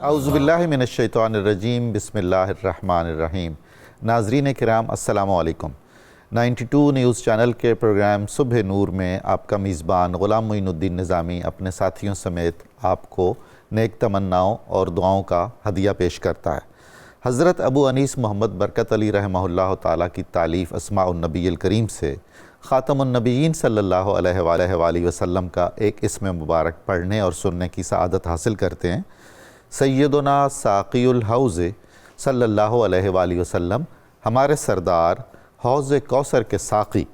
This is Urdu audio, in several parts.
اعوذ باللہ من الشیطان الرجیم، بسم اللہ الرحمن الرحیم۔ ناظرین کرام السلام علیکم۔ 92 نیوز چینل کے پروگرام صبح نور میں آپ کا میزبان غلام معین الدین نظامی اپنے ساتھیوں سمیت آپ کو نیک تمناؤں اور دعاؤں کا ہدیہ پیش کرتا ہے۔ حضرت ابو انیس محمد برکت علی رحمہ اللہ تعالیٰ کی تالیف اسماء النبی الکریم سے خاتم النبیین صلی اللہ علیہ وآلہ وسلم کا ایک اسم مبارک پڑھنے اور سننے کی سعادت حاصل کرتے ہیں۔ سیدنا ساقی الحوض صلی اللہ علیہ وآلہ وسلم ہمارے سردار حوض کوثر کے ساقی،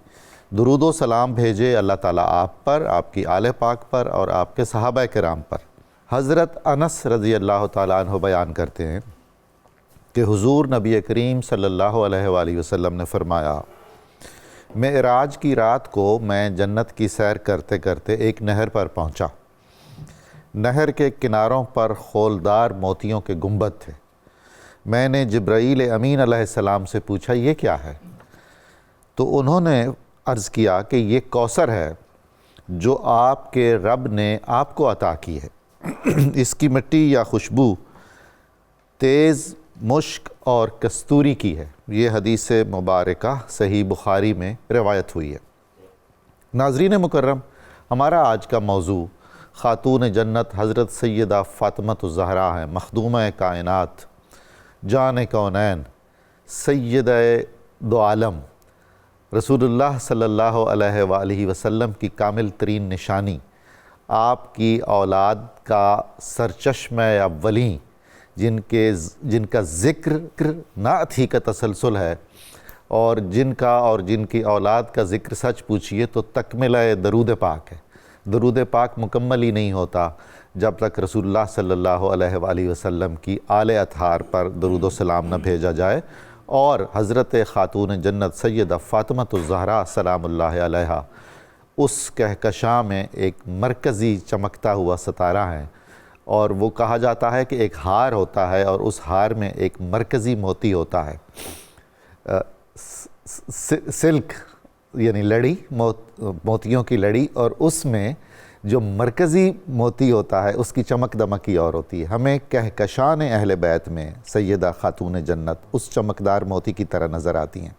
درود و سلام بھیجے اللہ تعالیٰ آپ پر، آپ کی آل پاک پر اور آپ کے صحابہ کرام پر۔ حضرت انس رضی اللہ تعالیٰ عنہ بیان کرتے ہیں کہ حضور نبی کریم صلی اللہ علیہ وآلہ وسلم نے فرمایا، معراج کی رات کو میں جنت کی سیر کرتے کرتے ایک نہر پر پہنچا۔ نہر کے کناروں پر خولدار موتیوں کے گنبد تھے۔ میں نے جبرائیل امین علیہ السلام سے پوچھا یہ کیا ہے؟ تو انہوں نے عرض کیا کہ یہ کوثر ہے جو آپ کے رب نے آپ کو عطا کی ہے۔ اس کی مٹی یا خوشبو تیز مشک اور کستوری کی ہے۔ یہ حدیث مبارکہ صحیح بخاری میں روایت ہوئی ہے۔ ناظرین مکرم، ہمارا آج کا موضوع خاتون جنت حضرت سیدہ فاطمہ الزہرا ہے، مخدومہ کائنات، جان کونین، سیدہ دو عالم، رسول اللہ صلی اللہ علیہ وآلہ وسلم کی کامل ترین نشانی، آپ کی اولاد کا سرچشمہ اولین، جن کا ذکر نعت ہی کا تسلسل ہے، اور جن کی اولاد کا ذکر سچ پوچھئے تو تکملہ درود پاک ہے۔ درود پاک مکمل ہی نہیں ہوتا جب تک رسول اللہ صلی اللہ علیہ وآلہ وسلم کی آل اطہار پر درود و سلام نہ بھیجا جائے، اور حضرت خاتون جنت سیدہ فاطمہ الزہرا سلام اللہ علیہا اس کہکشاں میں ایک مرکزی چمکتا ہوا ستارہ ہے، اور وہ کہا جاتا ہے کہ ایک ہار ہوتا ہے اور اس ہار میں ایک مرکزی موتی ہوتا ہے، سلک یعنی لڑی، موتیوں کی لڑی، اور اس میں جو مرکزی موتی ہوتا ہے اس کی چمک دمک ہی اور ہوتی ہے۔ ہمیں کہکشان اہل بیت میں سیدہ خاتون جنت اس چمکدار موتی کی طرح نظر آتی ہیں۔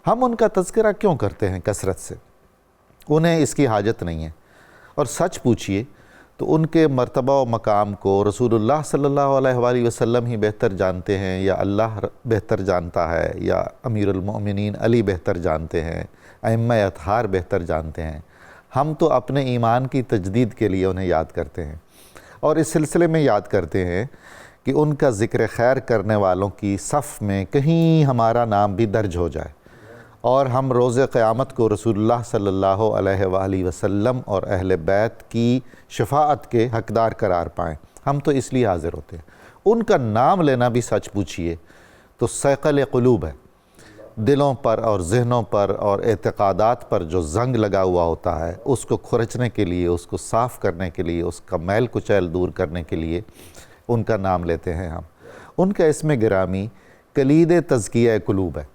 ہم ان کا تذکرہ کیوں کرتے ہیں کثرت سے؟ انہیں اس کی حاجت نہیں ہے، اور سچ پوچھئے تو ان کے مرتبہ و مقام کو رسول اللہ صلی اللہ علیہ وآلہ وسلم ہی بہتر جانتے ہیں، یا اللہ بہتر جانتا ہے، یا امیر المؤمنین علی بہتر جانتے ہیں، ائمہ اطہار بہتر جانتے ہیں۔ ہم تو اپنے ایمان کی تجدید کے لیے انہیں یاد کرتے ہیں، اور اس سلسلے میں یاد کرتے ہیں کہ ان کا ذکر خیر کرنے والوں کی صف میں کہیں ہمارا نام بھی درج ہو جائے، اور ہم روز قیامت کو رسول اللہ صلی اللہ علیہ وآلہ وسلم اور اہل بیت کی شفاعت کے حقدار قرار پائیں۔ ہم تو اس لیے حاضر ہوتے ہیں۔ ان کا نام لینا بھی سچ پوچھئے تو ثقل قلوب ہے۔ دلوں پر اور ذہنوں پر اور اعتقادات پر جو زنگ لگا ہوا ہوتا ہے، اس کو کھرچنے کے لیے، اس کو صاف کرنے کے لیے، اس کا میل کچیل دور کرنے کے لیے ان کا نام لیتے ہیں ہم۔ ان کا اسم گرامی کلید تزکیہ قلوب ہے،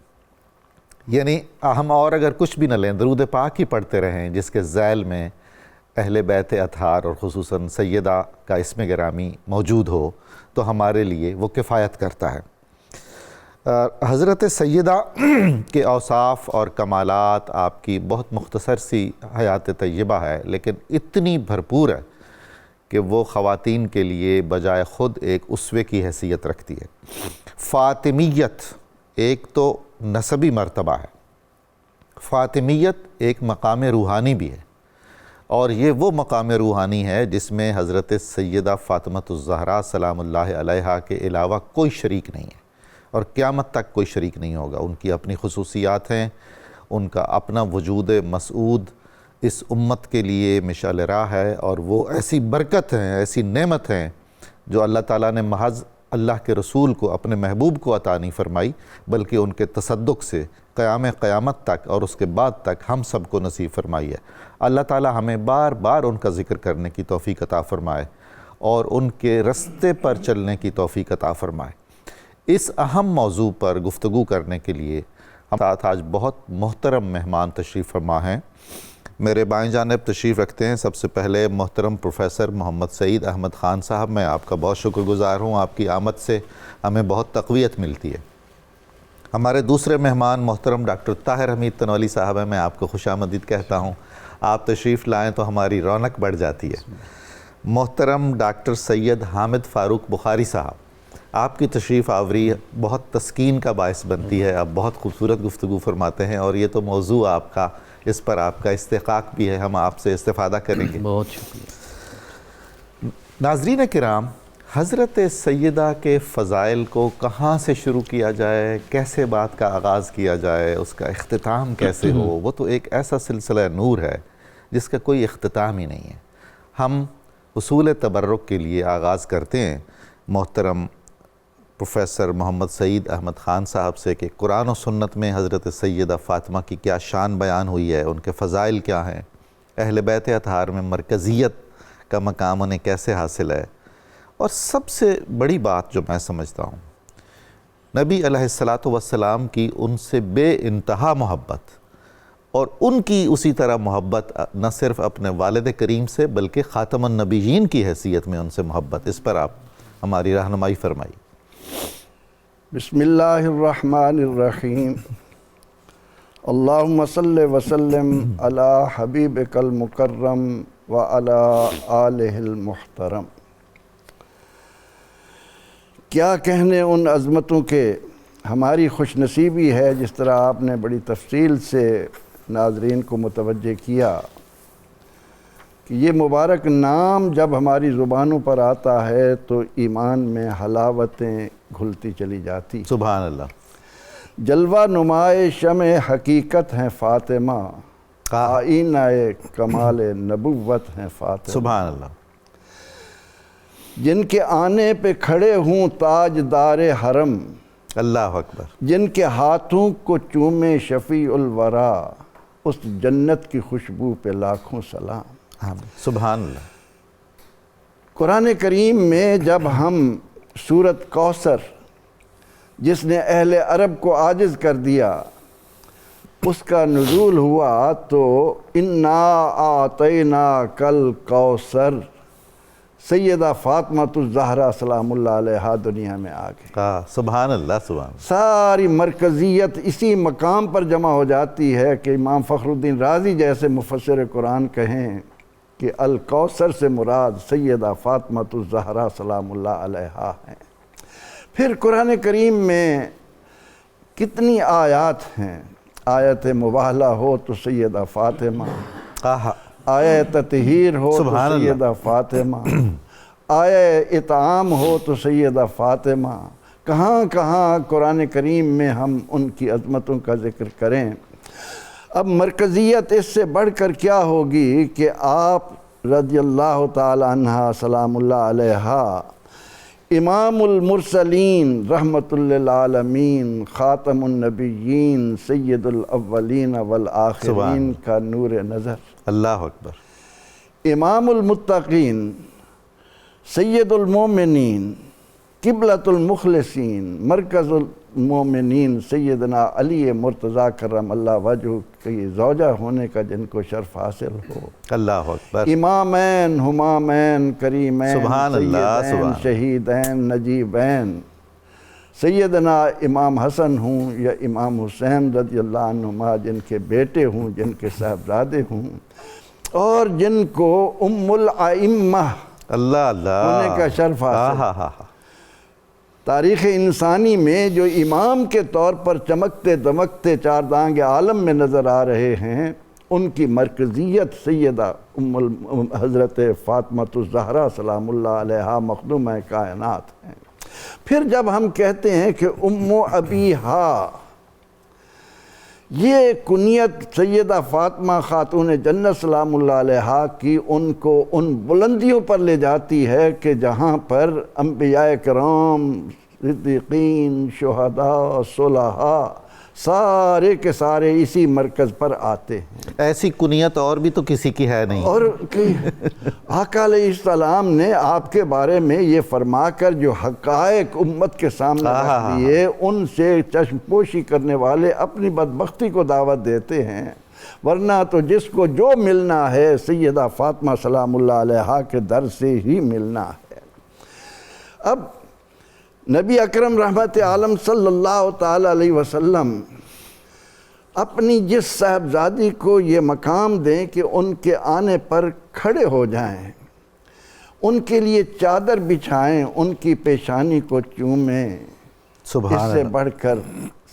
یعنی ہم اور اگر کچھ بھی نہ لیں، درود پاک ہی پڑھتے رہیں جس کے ذیل میں اہل بیت اطہار اور خصوصاً سیدہ کا اسم گرامی موجود ہو تو ہمارے لیے وہ کفایت کرتا ہے۔ حضرت سیدہ کے اوصاف اور کمالات، آپ کی بہت مختصر سی حیات طیبہ ہے، لیکن اتنی بھرپور ہے کہ وہ خواتین کے لیے بجائے خود ایک اسوے کی حیثیت رکھتی ہے۔ فاطمیت ایک تو نسبی مرتبہ ہے، فاطمیت ایک مقام روحانی بھی ہے، اور یہ وہ مقام روحانی ہے جس میں حضرت سیدہ فاطمہ الزہرا سلام اللہ علیہا کے علاوہ کوئی شریک نہیں ہے، اور قیامت تک کوئی شریک نہیں ہوگا۔ ان کی اپنی خصوصیات ہیں، ان کا اپنا وجود مسعود اس امت کے لیے مشعل راہ ہے، اور وہ ایسی برکت ہیں، ایسی نعمت ہیں جو اللہ تعالیٰ نے محض اللہ کے رسول کو، اپنے محبوب کو عطا نہیں فرمائی، بلکہ ان کے تصدق سے قیامت تک اور اس کے بعد تک ہم سب کو نصیب فرمائی ہے۔ اللہ تعالیٰ ہمیں بار بار ان کا ذکر کرنے کی توفیق عطا فرمائے، اور ان کے رستے پر چلنے کی توفیق عطا فرمائے۔ اس اہم موضوع پر گفتگو کرنے کے لیے ہم ساتھ آج بہت محترم مہمان تشریف فرما ہیں۔ میرے بائیں جانب تشریف رکھتے ہیں سب سے پہلے محترم پروفیسر محمد سعید احمد خان صاحب. میں آپ کا بہت شکر گزار ہوں، آپ کی آمد سے ہمیں بہت تقویت ملتی ہے. ہمارے دوسرے مہمان محترم ڈاکٹر طاہر حمید تنولی صاحب ہیں. میں آپ کو خوش آمدید کہتا ہوں. آپ تشریف لائیں تو ہماری رونق بڑھ جاتی ہے. محترم ڈاکٹر سید حامد فاروق بخاری صاحب، آپ کی تشریف آوری بہت تسکین کا باعث بنتی ہے. آپ بہت خوبصورت گفتگو فرماتے ہیں اور یہ تو موضوع آپ کا، اس پر آپ کا استحقاق بھی ہے، ہم آپ سے استفادہ کریں گے. بہت شکریہ. ناظرین کرام، حضرت سیدہ کے فضائل کو کہاں سے شروع کیا جائے، کیسے بات کا آغاز کیا جائے، اس کا اختتام کیسے ہو، وہ تو ایک ایسا سلسلہ نور ہے جس کا کوئی اختتام ہی نہیں ہے. ہم حصول تبرک کے لیے آغاز کرتے ہیں محترم پروفیسر محمد سعید احمد خان صاحب سے کہ قرآن و سنت میں حضرت سیدہ فاطمہ کی کیا شان بیان ہوئی ہے، ان کے فضائل کیا ہیں، اہل بیت اطہار میں مرکزیت کا مقام انہیں کیسے حاصل ہے. اور سب سے بڑی بات جو میں سمجھتا ہوں، نبی علیہ السلام کی ان سے بے انتہا محبت، اور ان کی اسی طرح محبت نہ صرف اپنے والد کریم سے بلکہ خاتم النبیین کی حیثیت میں ان سے محبت. اس پر آپ ہماری رہنمائی فرمائی. بسم اللہ الرحمن الرحیم. اللہم صلی وسلم علی حبیبک المکرم وعلی آلہ المحترم. کیا کہنے ان عظمتوں کے، ہماری خوش نصیبی ہے جس طرح آپ نے بڑی تفصیل سے ناظرین کو متوجہ کیا کہ یہ مبارک نام جب ہماری زبانوں پر آتا ہے تو ایمان میں حلاوتیں گھلتی چلی جاتی. سبحان اللہ. جلوہ نمائے شمع حقیقت ہیں فاطمہ، آئینہ کمال نبوت ہیں فاطمہ. سبحان اللہ. جن کے آنے پہ کھڑے ہوں تاج دار حرم، اللہ اکبر. جن کے ہاتھوں کو چومے شفیع الورا، اس جنت کی خوشبو پہ لاکھوں سلام. سبحان اللہ. قرآن کریم میں جب ہم سورت کوثر جس نے اہل عرب کو عاجز کر دیا اس کا نزول ہوا تو انا اعطیناک الکوثر، سیدہ فاطمہ الزہرا سلام اللہ علیہا دنیا میں آ گئی. سبحان اللہ. سبحان اللہ. ساری مرکزیت اسی مقام پر جمع ہو جاتی ہے کہ امام فخر الدین رازی جیسے مفسر قرآن کہیں کہ الکوثر سے مراد سیدہ فاطمہ الزہرا سلام اللہ علیہا ہیں. پھر قرآن کریم میں کتنی آیات ہیں. آیت مباہلہ ہو تو سیدہ فاطمہ، آیت تطہیر ہو تو سیدہ فاطمہ، آیت اطعام ہو تو سیدہ فاطمہ. کہاں کہاں قرآن کریم میں ہم ان کی عظمتوں کا ذکر کریں. اب مرکزیت اس سے بڑھ کر کیا ہوگی کہ آپ رضی اللہ تعالی عنہ سلام اللہ علیہا امام المرسلین رحمت للعالمین خاتم النبیین سید الاولین والآخرین کا نور نظر. اللہ اکبر. امام المتقین سید المومنین قبلۃ المخلصین مرکز المومنین سیدنا علی مرتضیٰ کرم اللہ وجہ کی زوجہ ہونے کا جن کو شرف حاصل ہو. اللہ اکبر. امامین ہمامین کریمین سبحان اللہ. سیدین شہیدین نجیبین، سیدنا امام حسن ہوں یا امام حسین رضی اللہ عنہما جن کے بیٹے ہوں، جن کے صاحبزادے ہوں، اور جن کو ام الائمہ اللہ اللہ ہونے کا شرف حاصل. تاریخ انسانی میں جو امام کے طور پر چمکتے دمکتے چار دانگ عالم میں نظر آ رہے ہیں، ان کی مرکزیت سیدہ حضرت فاطمہ الزہرا سلام اللہ علیہا مخدومہ کائنات ہیں. پھر جب ہم کہتے ہیں کہ ام ابیہا، یہ کنیت سیدہ فاطمہ خاتون جنت سلام اللہ علیہا کی ان کو ان بلندیوں پر لے جاتی ہے کہ جہاں پر انبیاء کرام، صدیقین، شہداء، صلحاء سارے کے سارے اسی مرکز پر آتے ہیں. ایسی کنیت اور بھی تو کسی کی ہے نہیں. اور آقا علیہ السلام نے آپ کے بارے میں یہ فرما کر جو حقائق امت کے سامنے رکھ دیے، ان سے چشم پوشی کرنے والے اپنی بدبختی کو دعوت دیتے ہیں ورنہ تو جس کو جو ملنا ہے سیدہ فاطمہ سلام اللہ علیہا کے در سے ہی ملنا ہے۔ اب نبی اکرم رحمت عالم صلی اللہ تعالی علیہ وسلم اپنی جس صاحبزادی کو یہ مقام دیں کہ ان کے آنے پر کھڑے ہو جائیں، ان کے لیے چادر بچھائیں، ان کی پیشانی کو چومیں، سبحان اس سے اللہ۔ بڑھ کر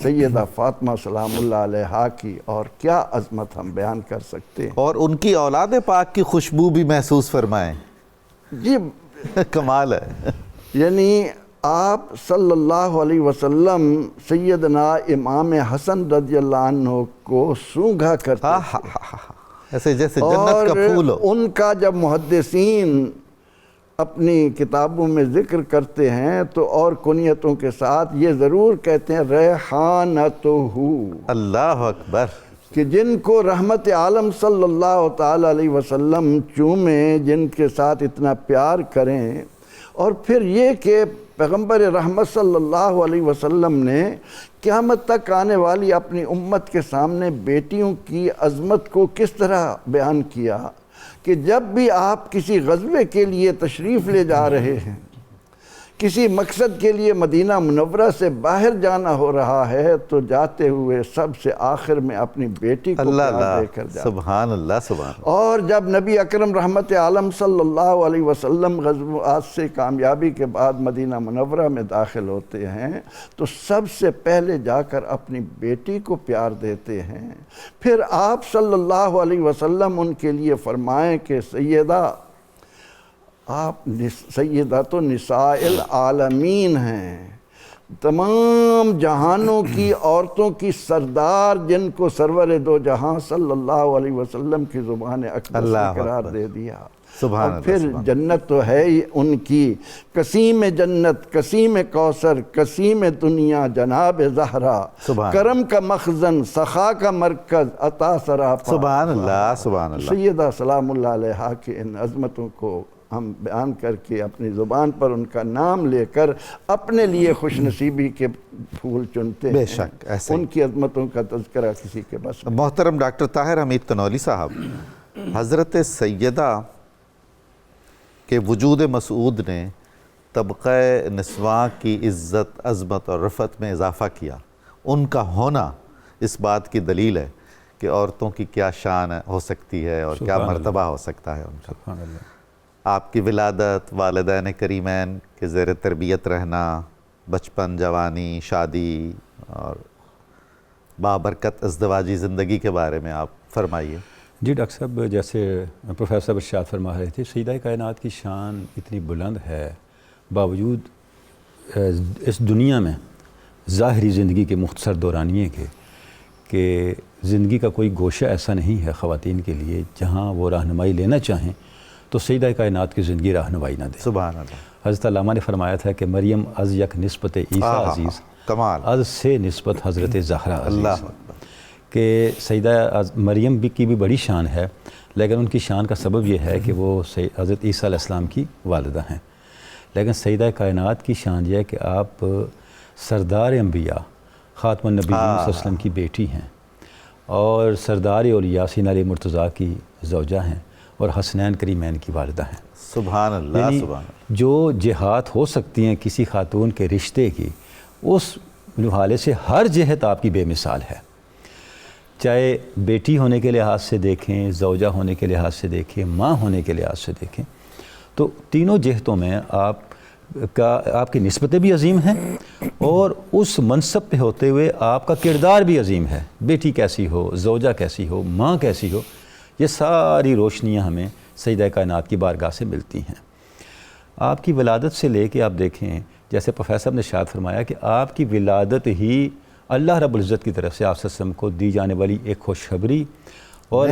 سیدہ فاطمہ سلام اللہ علیہا کی اور کیا عظمت ہم بیان کر سکتے ہیں۔ اور ان کی اولاد پاک کی خوشبو بھی محسوس فرمائیں۔ جی کمال ہے۔ یعنی آپ صلی اللہ علیہ وسلم سیدنا امام حسن رضی اللہ عنہ کو سونگھا کرتے ایسے جیسے جنت کا پھول ہو۔ ان کا جب محدثین اپنی کتابوں میں ذکر کرتے ہیں تو اور کنیتوں کے ساتھ یہ ضرور کہتے ہیں ریحانتہ، اللہ اکبر۔ کہ جن کو رحمت عالم صلی اللہ تعالی علیہ وسلم چومیں، جن کے ساتھ اتنا پیار کریں، اور پھر یہ کہ پیغمبر رحمت صلی اللہ علیہ وسلم نے قیامت تک آنے والی اپنی امت کے سامنے بیٹیوں کی عظمت کو کس طرح بیان کیا کہ جب بھی آپ کسی غزوے کے لیے تشریف لے جا رہے ہیں، کسی مقصد کے لیے مدینہ منورہ سے باہر جانا ہو رہا ہے، تو جاتے ہوئے سب سے آخر میں اپنی بیٹی کو اللہ پیار دے اللہ، کر جاتے ہیں۔ سبحان اللہ سبحان اللہ۔ اور جب نبی اکرم رحمت عالم صلی اللہ علیہ وسلم غزوات سے کامیابی کے بعد مدینہ منورہ میں داخل ہوتے ہیں تو سب سے پہلے جا کر اپنی بیٹی کو پیار دیتے ہیں۔ پھر آپ صلی اللہ علیہ وسلم ان کے لیے فرمائیں کہ سیدہ، آپ سیدہ تو نساء العالمین ہیں، تمام جہانوں کی عورتوں کی سردار، جن کو سرور دو جہاں صلی اللہ علیہ وسلم کی زبان اقدس اللہ نے قرار اکبر۔ دے دیا۔ سبحان اور اللہ، پھر سبحان جنت تو ہے ہی ان کی، قسیم جنت، قسیم کوثر، قسیم دنیا جناب زہرا، سبحان کرم کا مخزن، سخا کا مرکز، عطا سراپا۔ سبحان اللہ سبحان اللہ۔ سیدہ سلام اللہ علیہا کی ان عظمتوں کو ہم بیان کر کے اپنی زبان پر ان کا نام لے کر اپنے لیے خوش نصیبی کے پھول چنتے ہیں۔ بے شک ایسے ہی۔ ان کی عظمتوں کا تذکرہ کسی کے بس میں۔ محترم ڈاکٹر طاہر حمید تنولی صاحب، حضرت سیدہ کے وجود مسعود نے طبقہ نسواں کی عزت، عظمت اور رفعت میں اضافہ کیا۔ ان کا ہونا اس بات کی دلیل ہے کہ عورتوں کی کیا شان ہو سکتی ہے اور کیا مرتبہ ہو سکتا ہے ان کا۔ سبحان اللہ۔ آپ کی ولادت، والدین کریمین کے زیر تربیت رہنا، بچپن، جوانی، شادی اور بابرکت ازدواجی زندگی کے بارے میں آپ فرمائیے۔ جی ڈاکٹر صاحب، جیسے پروفیسر صاحب ارشاد فرما رہے تھے، سیدہ کائنات کی شان اتنی بلند ہے، باوجود اس دنیا میں ظاہری زندگی کے مختصر دورانیے کے، کہ زندگی کا کوئی گوشہ ایسا نہیں ہے خواتین کے لیے جہاں وہ رہنمائی لینا چاہیں تو سیدہ کائنات کی زندگی رہنمائی نہ دے۔ سبحان اللہ۔ حضرت علامہ نے فرمایا تھا کہ مریم از یک نسبت عیسیٰ عزیز، کمال۔ از سے نسبت حضرت زہرا اللہ عزیز، اکبر۔ کہ سیدہ مریم کی بھی بڑی شان ہے، لیکن ان کی شان کا سبب یہ ہے کہ وہ حضرت عیسیٰ علیہ السلام کی والدہ ہیں۔ لیکن سیدہ کائنات کی شان یہ ہے کہ آپ سردار انبیاء، خاتم النبیین صلی اللہ علیہ وسلم کی بیٹی ہیں، اور سردار اولیاء سیدنا علی مرتضیٰ کی زوجہ ہیں، اور حسنین کریمین کی والدہ ہیں۔ سبحان اللہ یعنی سبحان اللہ۔ جو جہات ہو سکتی ہیں کسی خاتون کے رشتے کی، اس حوالے سے ہر جہت آپ کی بے مثال ہے، چاہے بیٹی ہونے کے لحاظ سے دیکھیں، زوجہ ہونے کے لحاظ سے دیکھیں، ماں ہونے کے لحاظ سے دیکھیں، تو تینوں جہتوں میں آپ کی نسبتیں بھی عظیم ہیں، اور اس منصب پہ ہوتے ہوئے آپ کا کردار بھی عظیم ہے۔ بیٹی کیسی ہو، زوجہ کیسی ہو، ماں کیسی ہو، یہ ساری روشنیاں ہمیں سیدہ کائنات کی بارگاہ سے ملتی ہیں۔ آپ کی ولادت سے لے کے آپ دیکھیں، جیسے پروفیسر نے ارشاد فرمایا کہ آپ کی ولادت ہی اللہ رب العزت کی طرف سے آپ صلی اللہ علیہ وسلم کو دی جانے والی ایک خوشخبری اور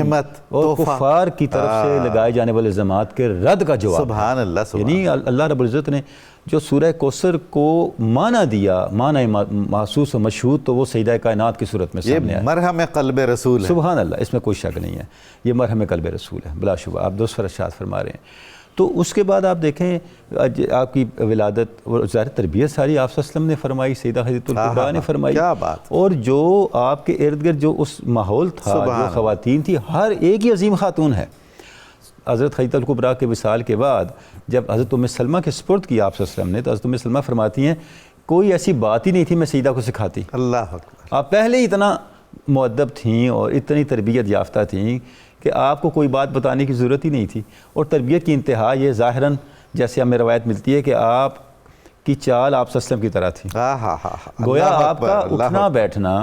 کفار کی طرف سے لگائے جانے والے الزامات کے رد کا جواب۔ سبحان اللہ سبحان یعنی اللہ رب العزت نے جو سورہ کوثر کو معنی دیا، معنی محسوس و مشہود، تو وہ سیدہ کائنات کی صورت میں سامنے یہ آیا۔ مرہم قلب رسول ہے۔ سبحان اللہ، اس میں کوئی شک نہیں ہے، یہ مرہم قلب رسول ہے بلا شبہ۔ آپ دوسرا ارشاد فرما رہے ہیں تو اس کے بعد آپ دیکھیں آپ کی ولادت اور ظاہر تربیت ساری آپ صلی اللہ علیہ وسلم نے فرمائی، سیدہ حضرت الکبریٰ نے فرمائی، کیا بات، اور جو آپ کے ارد گرد جو اس ماحول تھا، جو خواتین تھی، ہر ایک ہی عظیم خاتون ہے۔ حضرت خدیجہ الکبریٰ کے وصال کے بعد جب حضرت ام سلمہ کے سپرد کیا آپ صلی اللہ علیہ وسلم نے، تو حضرت ام سلمہ فرماتی ہیں کوئی ایسی بات ہی نہیں تھی میں سیدہ کو سکھاتی، اللہ اکبر، آپ پہلے ہی اتنا مؤدب تھیں اور اتنی تربیت یافتہ تھیں کہ آپ کو کوئی بات بتانے کی ضرورت ہی نہیں تھی۔ اور تربیت کی انتہا یہ ظاہراً جیسے ہمیں روایت ملتی ہے کہ آپ کی چال آپ صلی اللہ علیہ وسلم کی طرح تھی، گویا آپ کا اٹھنا بیٹھنا،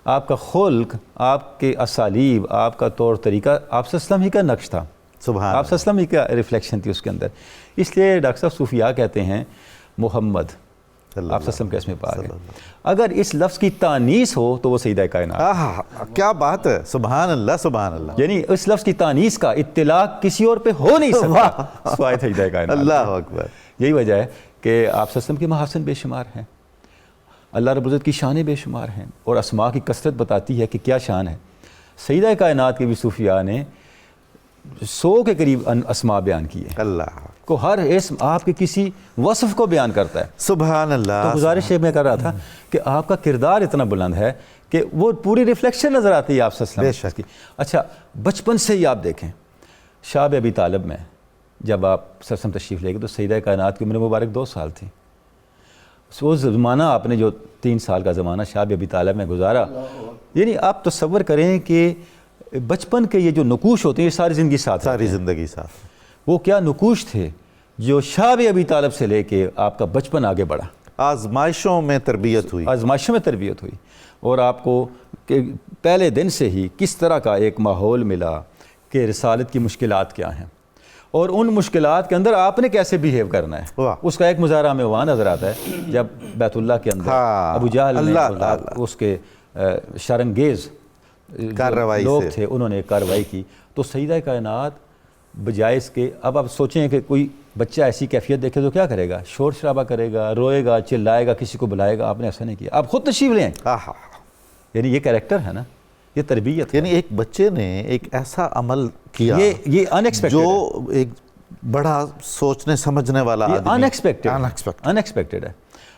آپ کا خلق، آپ کے اسالیب، آپ کا طور طریقہ آپ صلی اللہ علیہ وسلم ہی کا نقش تھا، سبحان آپ صلی اللہ علیہ وسلم ہی کا ریفلیکشن تھی اس کے اندر۔ اس لیے ڈاکٹر صاحب صوفیاء کہتے ہیں محمد آپ صلی اللہ علیہ وسلم کے اسم پاک ہے، اگر اس لفظ کی تانیث ہو تو وہ سیدہ کائنات، کیا بات ہے، سبحان اللہ سبحان اللہ، یعنی اس لفظ کی تانیث کا اطلاق کسی اور پہ ہو نہیں سکتا سوائے سیدہ کائنات۔ اللہ اکبر، یہی وجہ ہے کہ آپ صلی اللہ علیہ وسلم کے محاسن بے شمار ہیں، اللہ رب العزت کی شانیں بے شمار ہیں، اور اسماء کی کثرت بتاتی ہے کہ کیا شان ہے۔ سیدہ کائنات کے بھی صوفیاء نے 100 کے قریب اسماء بیان کی ہے، اللہ کو ہر اسم آپ کے کسی وصف کو بیان کرتا ہے۔ سبحان اللہ۔ تو گزارش میں کر رہا تھا کہ آپ کا کردار اتنا بلند ہے کہ وہ پوری ریفلیکشن نظر آتی ہے آپ صلی اللہ علیہ وسلم کی۔ اچھا بچپن سے ہی آپ دیکھیں شاب ابی طالب میں جب آپ صلی اللہ علیہ وسلم تشریف لے گئے تو سیدہ کائنات کی عمر مبارک 2 سال تھی۔ وہ زمانہ آپ نے جو 3 سال کا زمانہ شاب ابی طالب میں گزارا، یعنی آپ تصور کریں کہ بچپن کے یہ جو نقوش ہوتے ہیں یہ ساری زندگی ساتھ، ساری زندگی ساتھ، وہ کیا نقوش تھے جو شاب ابی طالب سے لے کے آپ کا بچپن آگے بڑھا، آزمائشوں میں تربیت ہوئی، آزمائشوں میں تربیت ہوئی، اور آپ کو کہ پہلے دن سے ہی کس طرح کا ایک ماحول ملا کہ رسالت کی مشکلات کیا ہیں، اور ان مشکلات کے اندر آپ نے کیسے بیہیو کرنا ہے۔ اس کا ایک مظاہرہ ہمیں وہاں نظر آتا ہے جب بیت اللہ کے اندر ابو جہل نے اس کے شرنگیز لوگ تھے انہوں نے کارروائی کی، تو سیدہ کائنات بجائے اس کے، اب آپ سوچیں کہ کوئی بچہ ایسی کیفیت دیکھے تو کیا کرے گا، شور شرابہ کرے گا، روئے گا، چلائے گا، کسی کو بلائے گا، آپ نے ایسا نہیں کیا، آپ خود تشریف لیں۔ یعنی یہ کریکٹر ہے نا، یہ تربیت، یعنی ایک بچے نے ایک ایسا عمل کیا یہ انیکسپیکٹڈ جو ایک بڑا سوچنے سمجھنے والا آدمی، انیکسپیکٹڈ ہے۔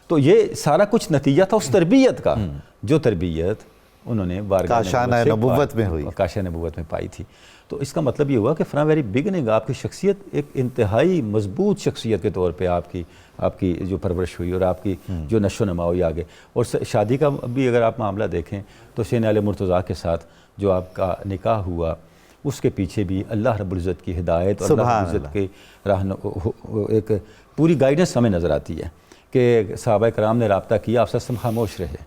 تو یہ سارا کچھ نتیجہ تھا اس تربیت کا، جو تربیت انہوں نے کاشانہ نبوت میں ہوئی، کاشانہ نبوت میں پائی تھی۔ تو اس کا مطلب یہ ہوا کہ فرام ویری بگننگ آپ کی شخصیت ایک انتہائی مضبوط شخصیت کے طور پہ آپ کی جو پرورش ہوئی اور آپ کی جو نشو و نما ہوئی آگے۔ اور شادی کا بھی اگر آپ معاملہ دیکھیں تو سین علی مرتضیٰ کے ساتھ جو آپ کا نکاح ہوا، اس کے پیچھے بھی اللہ رب العزت کی ہدایت اور اللہ رب العزت کے ایک پوری گائیڈنس ہمیں نظر آتی ہے کہ صحابہ کرام نے رابطہ کیا، آپ سسم خاموش رہے،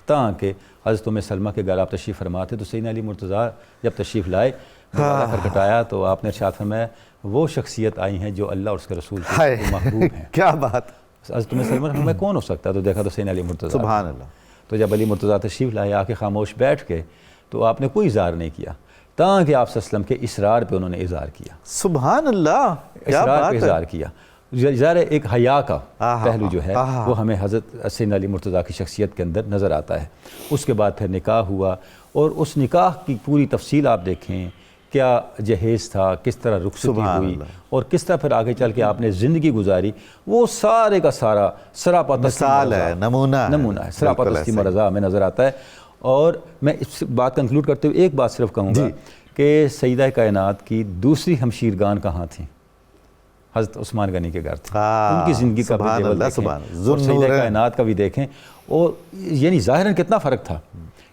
تاکہ حضرت ام سلمہ کے گھر آپ تشریف فرما تھے، تو سیدنا علی مرتضیٰ جب تشریف لائے دروازہ کھٹکھٹایا تو آپ نے ارشاد فرمایا وہ شخصیت آئی ہیں جو اللہ اور اس کے رسول کے محبوب ہیں۔ کیا بات، حضرت ام سلمہ نے فرمایا کون ہو سکتا ہے، تو دیکھا تو سیدنا علی مرتضیٰ، سبحان اللہ۔ تو جب علی مرتضیٰ تشریف لائے آ کے خاموش بیٹھ کے، تو آپ نے کوئی اظہار نہیں کیا، تاکہ آپ صلی اللہ علیہ وسلم کے اصرار پہ انہوں نے اظہار کیا، سبحان اللہ، اصرار پہ اظہار کیا۔ ظاہر ایک حیا کا پہلو جو ہے وہ ہمیں حضرت سیدنا علی مرتضیٰ کی شخصیت کے اندر نظر آتا ہے۔ اس کے بعد پھر نکاح ہوا، اور اس نکاح کی پوری تفصیل آپ دیکھیں، کیا جہیز تھا، کس طرح رخصتی ہوئی، اور کس طرح پھر آگے چل کے آپ نے زندگی گزاری، وہ سارے کا سارا سراپا مثال ہے، نمونہ ہے، سراپا تسلیم و رضا ہمیں نظر آتا ہے۔ اور میں اس بات کنکلوڈ کرتے ہوئے ایک بات صرف کہوں گا کہ سیدہ کائنات کی دوسری ہمشیرگان کہاں تھیں؟ حضرت عثمان غنی کے گھر تھے، ان کی زندگی کا بھی لیول دیکھیں اور سیدہ کائنات کا بھی دیکھیں، اور یعنی ظاہراً کتنا فرق تھا،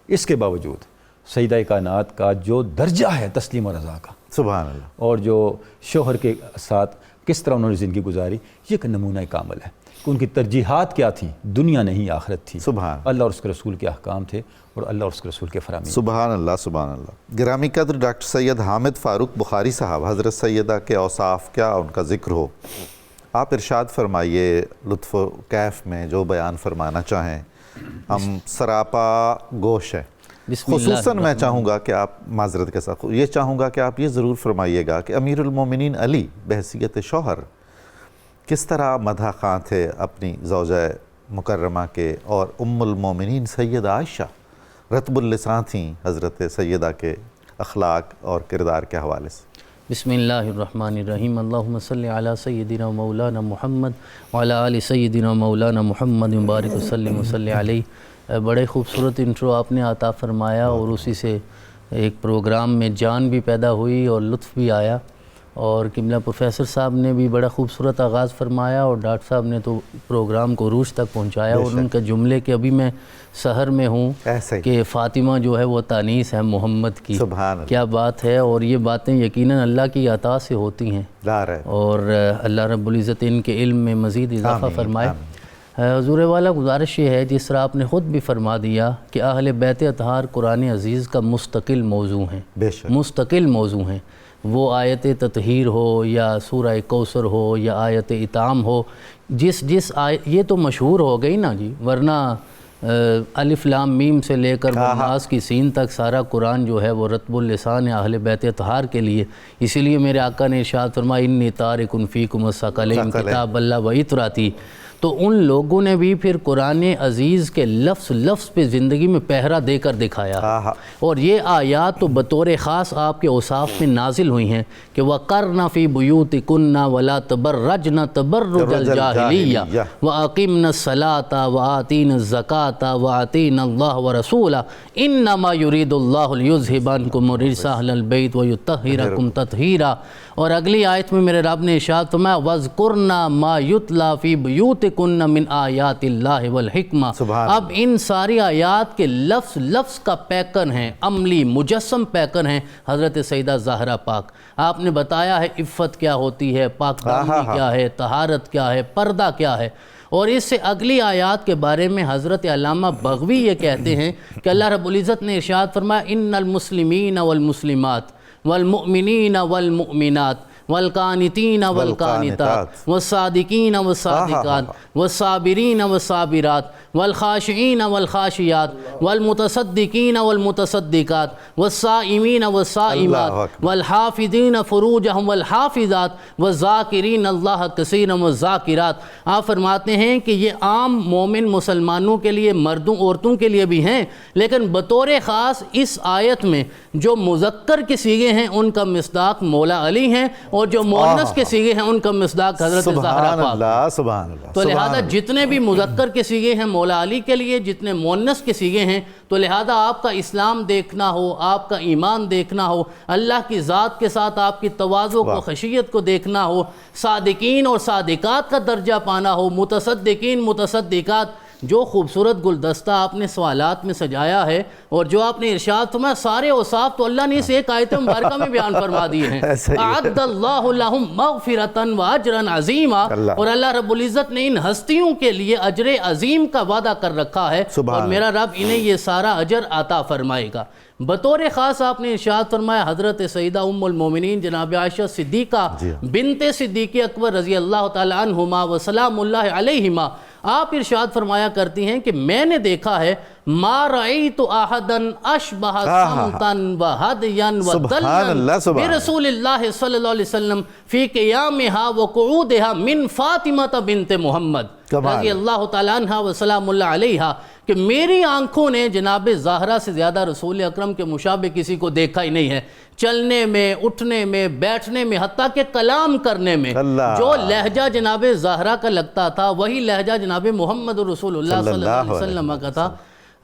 اس کے باوجود سیدہ کائنات کا جو درجہ ہے تسلیم و رضا کا، سبحان اللہ، اور جو شوہر کے ساتھ کس طرح انہوں نے زندگی گزاری، یہ ایک نمونہ کامل ہے کہ ان کی ترجیحات کیا تھیں، دنیا نہیں آخرت تھی، سبحان اللہ اور اس کے رسول کے احکام تھے اور اللہ اور اس کے رسول کے فرامین۔ سبحان اللہ سبحان اللہ۔ گرامی قدر ڈاکٹر سید حامد فاروق بخاری صاحب، حضرت سیدہ کے اوصاف کیا ان کا ذکر ہو، آپ ارشاد فرمائیے لطف و کیف میں جو بیان فرمانا چاہیں، ہم سراپا گوش ہیں۔ خصوصاً میں چاہوں گا کہ آپ معذرت کے ساتھ یہ چاہوں گا کہ آپ یہ ضرور فرمائیے گا کہ امیر المومنین علی بحیثیت شوہر کس طرح مدح خواں تھے اپنی زوجہ مکرمہ کے، اور ام المومنین سیدہ عائشہ رطب اللسان تھیں حضرت سیدہ کے اخلاق اور کردار کے حوالے سے۔ بسم اللہ الرحمن الرحیم اللہم صلی علی سیدنا مولانا محمد وعلی آل سیدنا مولانا محمد مبارک وسلم وصلی علیہ. بڑے خوبصورت انٹرو آپ نے عطا فرمایا اور اسی سے ایک پروگرام میں جان بھی پیدا ہوئی اور لطف بھی آیا. اور قبلہ پروفیسر صاحب نے بھی بڑا خوبصورت آغاز فرمایا اور ڈاکٹر صاحب نے تو پروگرام کو عروج تک پہنچایا. اور ان کا جملے کہ ابھی میں سحر میں ہوں کہ فاطمہ جو ہے وہ تانیث ہے محمد کی. کیا بات ہے. اور یہ باتیں یقیناً اللہ کی عطا سے ہوتی ہیں اور اللہ رب العزت ان کے علم میں مزید اضافہ فرمائے. حضور والا گزارش یہ ہے جس طرح آپ نے خود بھی فرما دیا کہ اہل بیت اطہار قرآن عزیز کا مستقل موضوع ہیں, مستقل موضوع ہیں. وہ آیت تطہیر ہو یا سورہ کوثر ہو یا آیت اطعام ہو, جس یہ تو مشہور ہو گئی نا جی, ورنہ الف لام میم سے لے کر ناس کی سین تک سارا قرآن جو ہے وہ رتب اللسان ہے اہل بیت اطہار کے لیے. اسی لیے میرے آقا نے ارشاد فرمایا انی تارک فیکم الثقلین کتاب اللہ و اطراتی. تو ان لوگوں نے بھی پھر قرآن عزیز کے لفظ لفظ پہ زندگی میں پہرا دے کر دکھایا. اور یہ آیات تو بطور خاص آپ کے اوصاف میں نازل ہوئی ہیں کہ وَقَرْنَ فِي بُيُوتِكُنَّ وَلَا تَبَرَّجْنَ تَبَرُّجَ الْجَاهِلِيَّةِ وَأَقِمْنَ الصَّلَاةَ وَآتِينَ الزَّكَاةَ وَآتِينَ اللَّهَ وَرَسُولَهُ إِنَّمَا يُرِيدُ اللَّهُ لِيُذْهِبَ عَنكُمُ الرِّجْسَ أَهْلَ الْبَيْتِ وَيُطَهِّرَكُمْ تَطْهِيرًا. اور اگلی آیت میں میرے رب نے ارشاد فرمایا وَاذْكُرْنَ مَا يُتْلَى فِي بُيُوتِكُنَّ مِنْ آیات اللہ والحکمہ. اب ان ساری آیات کے لفظ لفظ کا پیکن ہیں, عملی مجسم پیکن ہیں حضرت سیدہ زہرا پاک. آپ نے بتایا ہے عفت کیا ہوتی ہے, پاک دامنی کیا ہے, طہارت کیا ہے, پردہ کیا ہے. اور اس سے اگلی آیات کے بارے میں حضرت علامہ بغوی یہ کہتے ہیں کہ اللہ رب العزت نے ارشاد فرمایا ان المسلمین والمسلمات والمؤمنین والمؤمنات والقانتین والقانتات والصادقین والصادقات والصابرین والصابرات والخاشعین والخاشعات والمتصدقین والمتصدقات والصائمین والصائمات والحافظین فروجہم والحافظات والذاکرین اللہ کثیرا والذاکرات. آپ فرماتے ہیں کہ یہ عام مومن مسلمانوں کے لیے, مردوں عورتوں کے لیے بھی ہیں, لیکن بطور خاص اس آیت میں جو مذکر کے صیغے ہیں ان کا مصداق مولا علی ہیں اور جو مؤنث کے صیغے ہیں ان کا مصداق حضرت زہرا پاک. سبحان اللہ. تو لہذا جتنے بھی مذکر کے صیغے ہیں مولا علی کے لیے, جتنے مؤنث کے صیغے ہیں, تو لہذا آپ کا اسلام دیکھنا ہو, آپ کا ایمان دیکھنا ہو, اللہ کی ذات کے ساتھ آپ کی تواضع کو, خشیت کو دیکھنا ہو, صادقین اور صادقات کا درجہ پانا ہو, متصدقین متصدقات. جو خوبصورت گلدستہ آپ نے سوالات میں سجایا ہے اور جو آپ نے ارشاد فرمایا, سارے اوصاف تو اللہ نے اس ایک آیت مبارکہ میں بیان فرما دیے ہیں. اعد اللہ لہم مغفرۃ واجرا عظیما. اور اللہ رب العزت نے ان ہستیوں کے لیے اجر عظیم کا وعدہ کر رکھا ہے اور میرا رب انہیں یہ سارا اجر عطا فرمائے گا. بطور خاص آپ نے ارشاد فرمایا حضرت سیدہ ام المومنین جناب عائشہ صدیقہ بنت صدیق اکبر رضی اللہ تعالی عنہما و سلام اللہ علیہما, آپ ارشاد فرمایا کرتی ہیں کہ میں نے دیکھا ہے ما رأیت احدا اشبہ سمتا و ہدیا و دلنا برسول اللہ صلی اللہ علیہ وسلم فی قیامها و قعودها من فاطمہ بنت محمد رضی اللہ تعالیٰ عنہ و سلام اللہ علیہا, کہ میری آنکھوں نے جناب زہرا سے زیادہ رسول اکرم کے مشابہ کسی کو دیکھا ہی نہیں ہے. چلنے میں, اٹھنے میں, بیٹھنے میں, حتیٰ کہ کلام کرنے میں جو لہجہ جناب زہرا کا لگتا تھا وہی لہجہ جناب محمد رسول اللہ صلی اللہ علیہ وسلم کا تھا.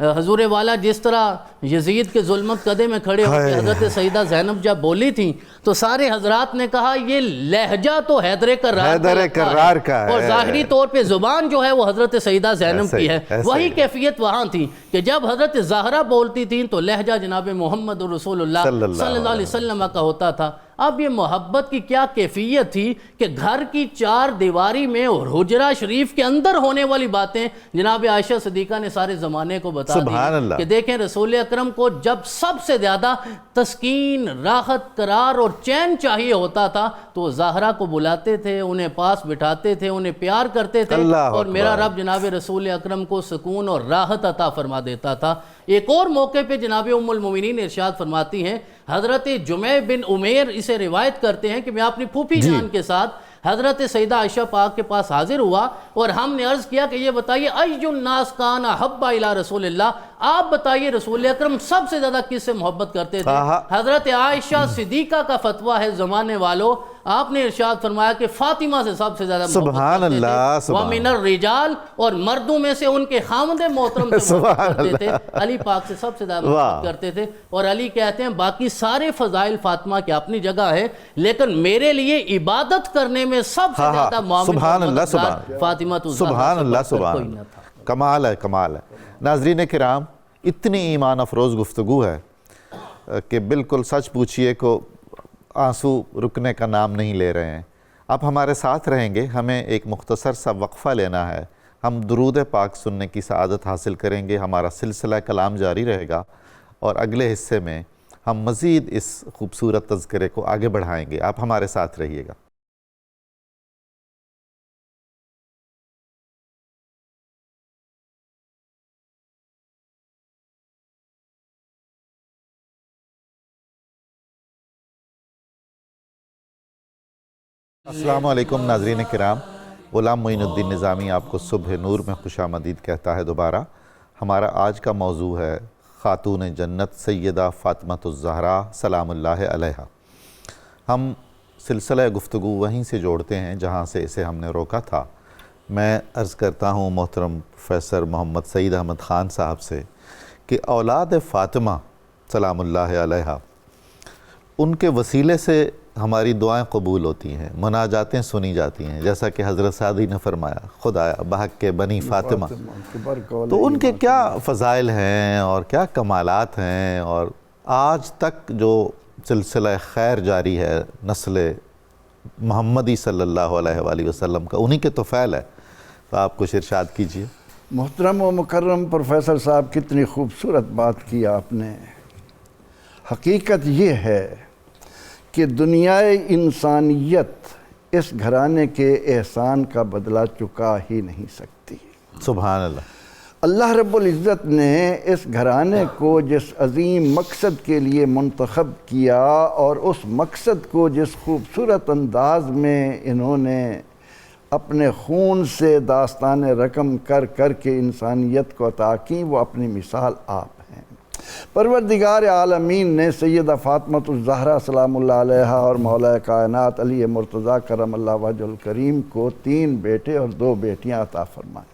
حضور والا جس طرح یزید کے ظلمت قدے میں کھڑے ہو کے حضرت سیدہ زینب جب بولی تھیں تو سارے حضرات نے کہا یہ لہجہ تو حیدر کرار کا ہے اور ظاہری طور پہ زبان جو ہے وہ حضرت سیدہ زینب کی ہے. وہی کیفیت وہاں تھی کہ جب حضرت زہرا بولتی تھیں تو لہجہ جناب محمد رسول اللہ صلی اللہ علیہ وسلم کا ہوتا تھا. اب یہ محبت کی کیا کیفیت تھی کہ گھر کی چار دیواری میں اور حجرہ شریف کے اندر ہونے والی باتیں جناب عائشہ صدیقہ نے سارے زمانے کو بتا دی کہ دیکھیں رسول اکرم کو جب سب سے زیادہ تسکین, راحت, قرار اور چین چاہیے ہوتا تھا تو زہرا کو بلاتے تھے, انہیں پاس بٹھاتے تھے, انہیں پیار کرتے تھے اور میرا رب جناب رسول اکرم کو سکون اور راحت عطا فرما دیتا تھا. ایک اور موقع پہ جناب ام المومنین ارشاد فرماتی ہیں, حضرت جمع بن عمیر اسے روایت کرتے ہیں کہ میں اپنی پھوپھی جان کے ساتھ حضرت سیدہ عائشہ پاک کے پاس حاضر ہوا اور ہم نے عرض کیا کہ یہ بتائیے ای الناس کان احب الی رسول اللہ، آپ بتائیے رسول اکرم سب سے زیادہ کس سے محبت کرتے تھے؟ حضرت عائشہ صدیقہ کا فتویٰ ہے زمانے والوں، آپ نے ارشاد فرمایا کہ فاطمہ سے سب سے زیادہ محبت کرتے تھے، وَمِنَ الرِّجَالِ، اور مردوں میں سے ان کے خامد محترم سے محبت کرتے تھے، علی پاک سے سب سے زیادہ محبت کرتے تھے۔ اور علی کہتے ہیں باقی سارے فضائل فاطمہ کی اپنی جگہ ہے، لیکن میرے لیے عبادت کرنے میں سب سے زیادہ معامل فاطمہ سبحان اللہ سبحان اللہ، کمال ہے کمال ہے۔ ناظرین کرام، اتنی ایمان افروز گفتگو ہے کہ بالکل سچ پوچھئے کو آنسو رکنے کا نام نہیں لے رہے ہیں۔ اب ہمارے ساتھ رہیں گے، ہمیں ایک مختصر سا وقفہ لینا ہے، ہم درود پاک سننے کی سعادت حاصل کریں گے، ہمارا سلسلہ کلام جاری رہے گا اور اگلے حصے میں ہم مزید اس خوبصورت تذکرے کو آگے بڑھائیں گے۔ آپ ہمارے ساتھ رہیے گا۔ السلام علیکم ناظرین کرام، غلام معین الدین نظامی آپ کو صبح نور میں خوش آمدید کہتا ہے دوبارہ۔ ہمارا آج کا موضوع ہے خاتون جنت سیدہ فاطمہ الزہرا سلام اللہ علیہا۔ ہم سلسلہ گفتگو وہیں سے جوڑتے ہیں جہاں سے اسے ہم نے روکا تھا۔ میں عرض کرتا ہوں محترم پروفیسر محمد سعید احمد خان صاحب سے کہ اولاد فاطمہ سلام اللہ علیہا، ان کے وسیلے سے ہماری دعائیں قبول ہوتی ہیں، مناجاتیں سنی جاتی ہیں، جیسا کہ حضرت سعدی نے فرمایا خدایا بحق کے بنی فاطمہ۔ تو ان کے کیا فضائل ہیں اور کیا کمالات ہیں، اور آج تک جو سلسلہ خیر جاری ہے نسل محمدی صلی اللہ علیہ وآلہ وسلم کا، انہی کے تو فعل ہے، تو آپ کچھ ارشاد کیجئے۔ محترم و مکرم پروفیسر صاحب، کتنی خوبصورت بات کی آپ نے۔ حقیقت یہ ہے کہ دنیائے انسانیت اس گھرانے کے احسان کا بدلہ چکا ہی نہیں سکتی۔ سبحان اللہ۔ اللہ رب العزت نے اس گھرانے کو جس عظیم مقصد کے لیے منتخب کیا اور اس مقصد کو جس خوبصورت انداز میں انہوں نے اپنے خون سے داستان رقم کر کر کے انسانیت کو عطا کی، وہ اپنی مثال آپ ہیں۔ پروردگار عالمین نے سیدہ فاطمہ الزہرا سلام اللہ علیہا اور مولا کائنات علی مرتضیٰ کرم اللہ وجہ الکریم کو 3 بیٹے اور 2 بیٹیاں عطا فرمائیں۔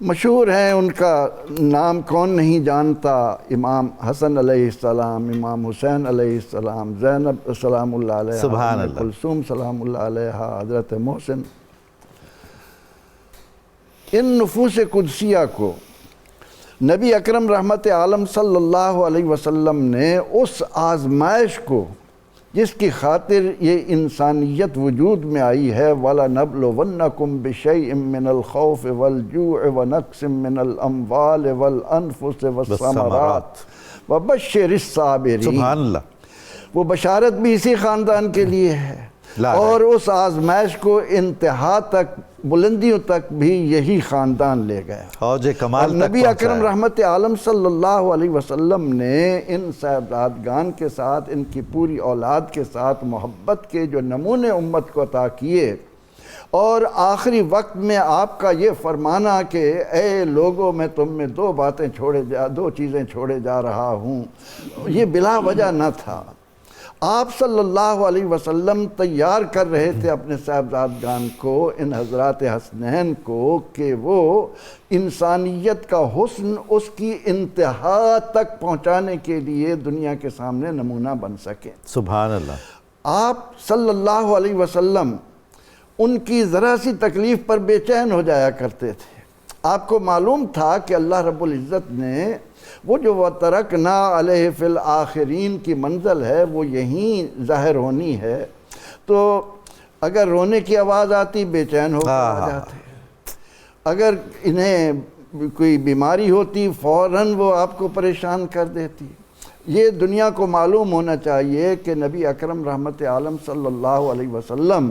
مشہور ہیں، ان کا نام کون نہیں جانتا، امام حسن علیہ السلام، امام حسین علیہ السلام، زینب سلام اللہ علیہا، سبحان اللہ، کلثوم سلام اللہ علیہا، حضرت محسن۔ ان نفوس قدسیہ کو نبی اکرم رحمت عالم صلی اللہ علیہ وسلم نے اس آزمائش کو جس کی خاطر یہ انسانیت وجود میں آئی ہے، وَلَنَبْلُوَنَّكُمْ بِشَيْءٍ مِّنَ الْخَوْفِ وَالْجُوعِ وَنَقْصٍ مِّنَ الْأَمْوَالِ وَالْأَنفُسِ وَالثَّمَرَاتِ وَبَشِّرِ الصَّابِرِينَ۔ سبحان اللہ۔ وہ بشارت بھی اسی خاندان کے لیے ہے، اور اس آزمائش کو انتہا تک، بلندیوں تک بھی یہی خاندان لے گیا۔ حوض کمال تک نبی اکرم رحمت عالم صلی اللہ علیہ وسلم نے ان صاحبزادگان کے ساتھ، ان کی پوری اولاد کے ساتھ محبت کے جو نمونے امت کو عطا کیے، اور آخری وقت میں آپ کا یہ فرمانا کہ اے لوگوں میں تم میں 2 چیزیں چھوڑے جا رہا ہوں، یہ بلا وجہ نہ تھا۔ آپ صلی اللہ علیہ وسلم تیار کر رہے تھے اپنے صاحبزادگان کو، ان حضرات حسنین کو، کہ وہ انسانیت کا حسن اس کی انتہا تک پہنچانے کے لیے دنیا کے سامنے نمونہ بن سکیں۔ سبحان اللہ۔ آپ صلی اللہ علیہ وسلم ان کی ذرا سی تکلیف پر بے چین ہو جایا کرتے تھے۔ آپ کو معلوم تھا کہ اللہ رب العزت نے وہ جو وَتَرَكْنَا عَلَيْهِ فِي الْآخِرِينَ کی منزل ہے وہ یہیں ظاہر ہونی ہے، تو اگر رونے کی آواز آتی بے چین ہو کر آ جاتے، اگر انہیں کوئی بیماری ہوتی فوراً وہ آپ کو پریشان کر دیتی۔ یہ دنیا کو معلوم ہونا چاہیے کہ نبی اکرم رحمت عالم صلی اللہ علیہ وسلم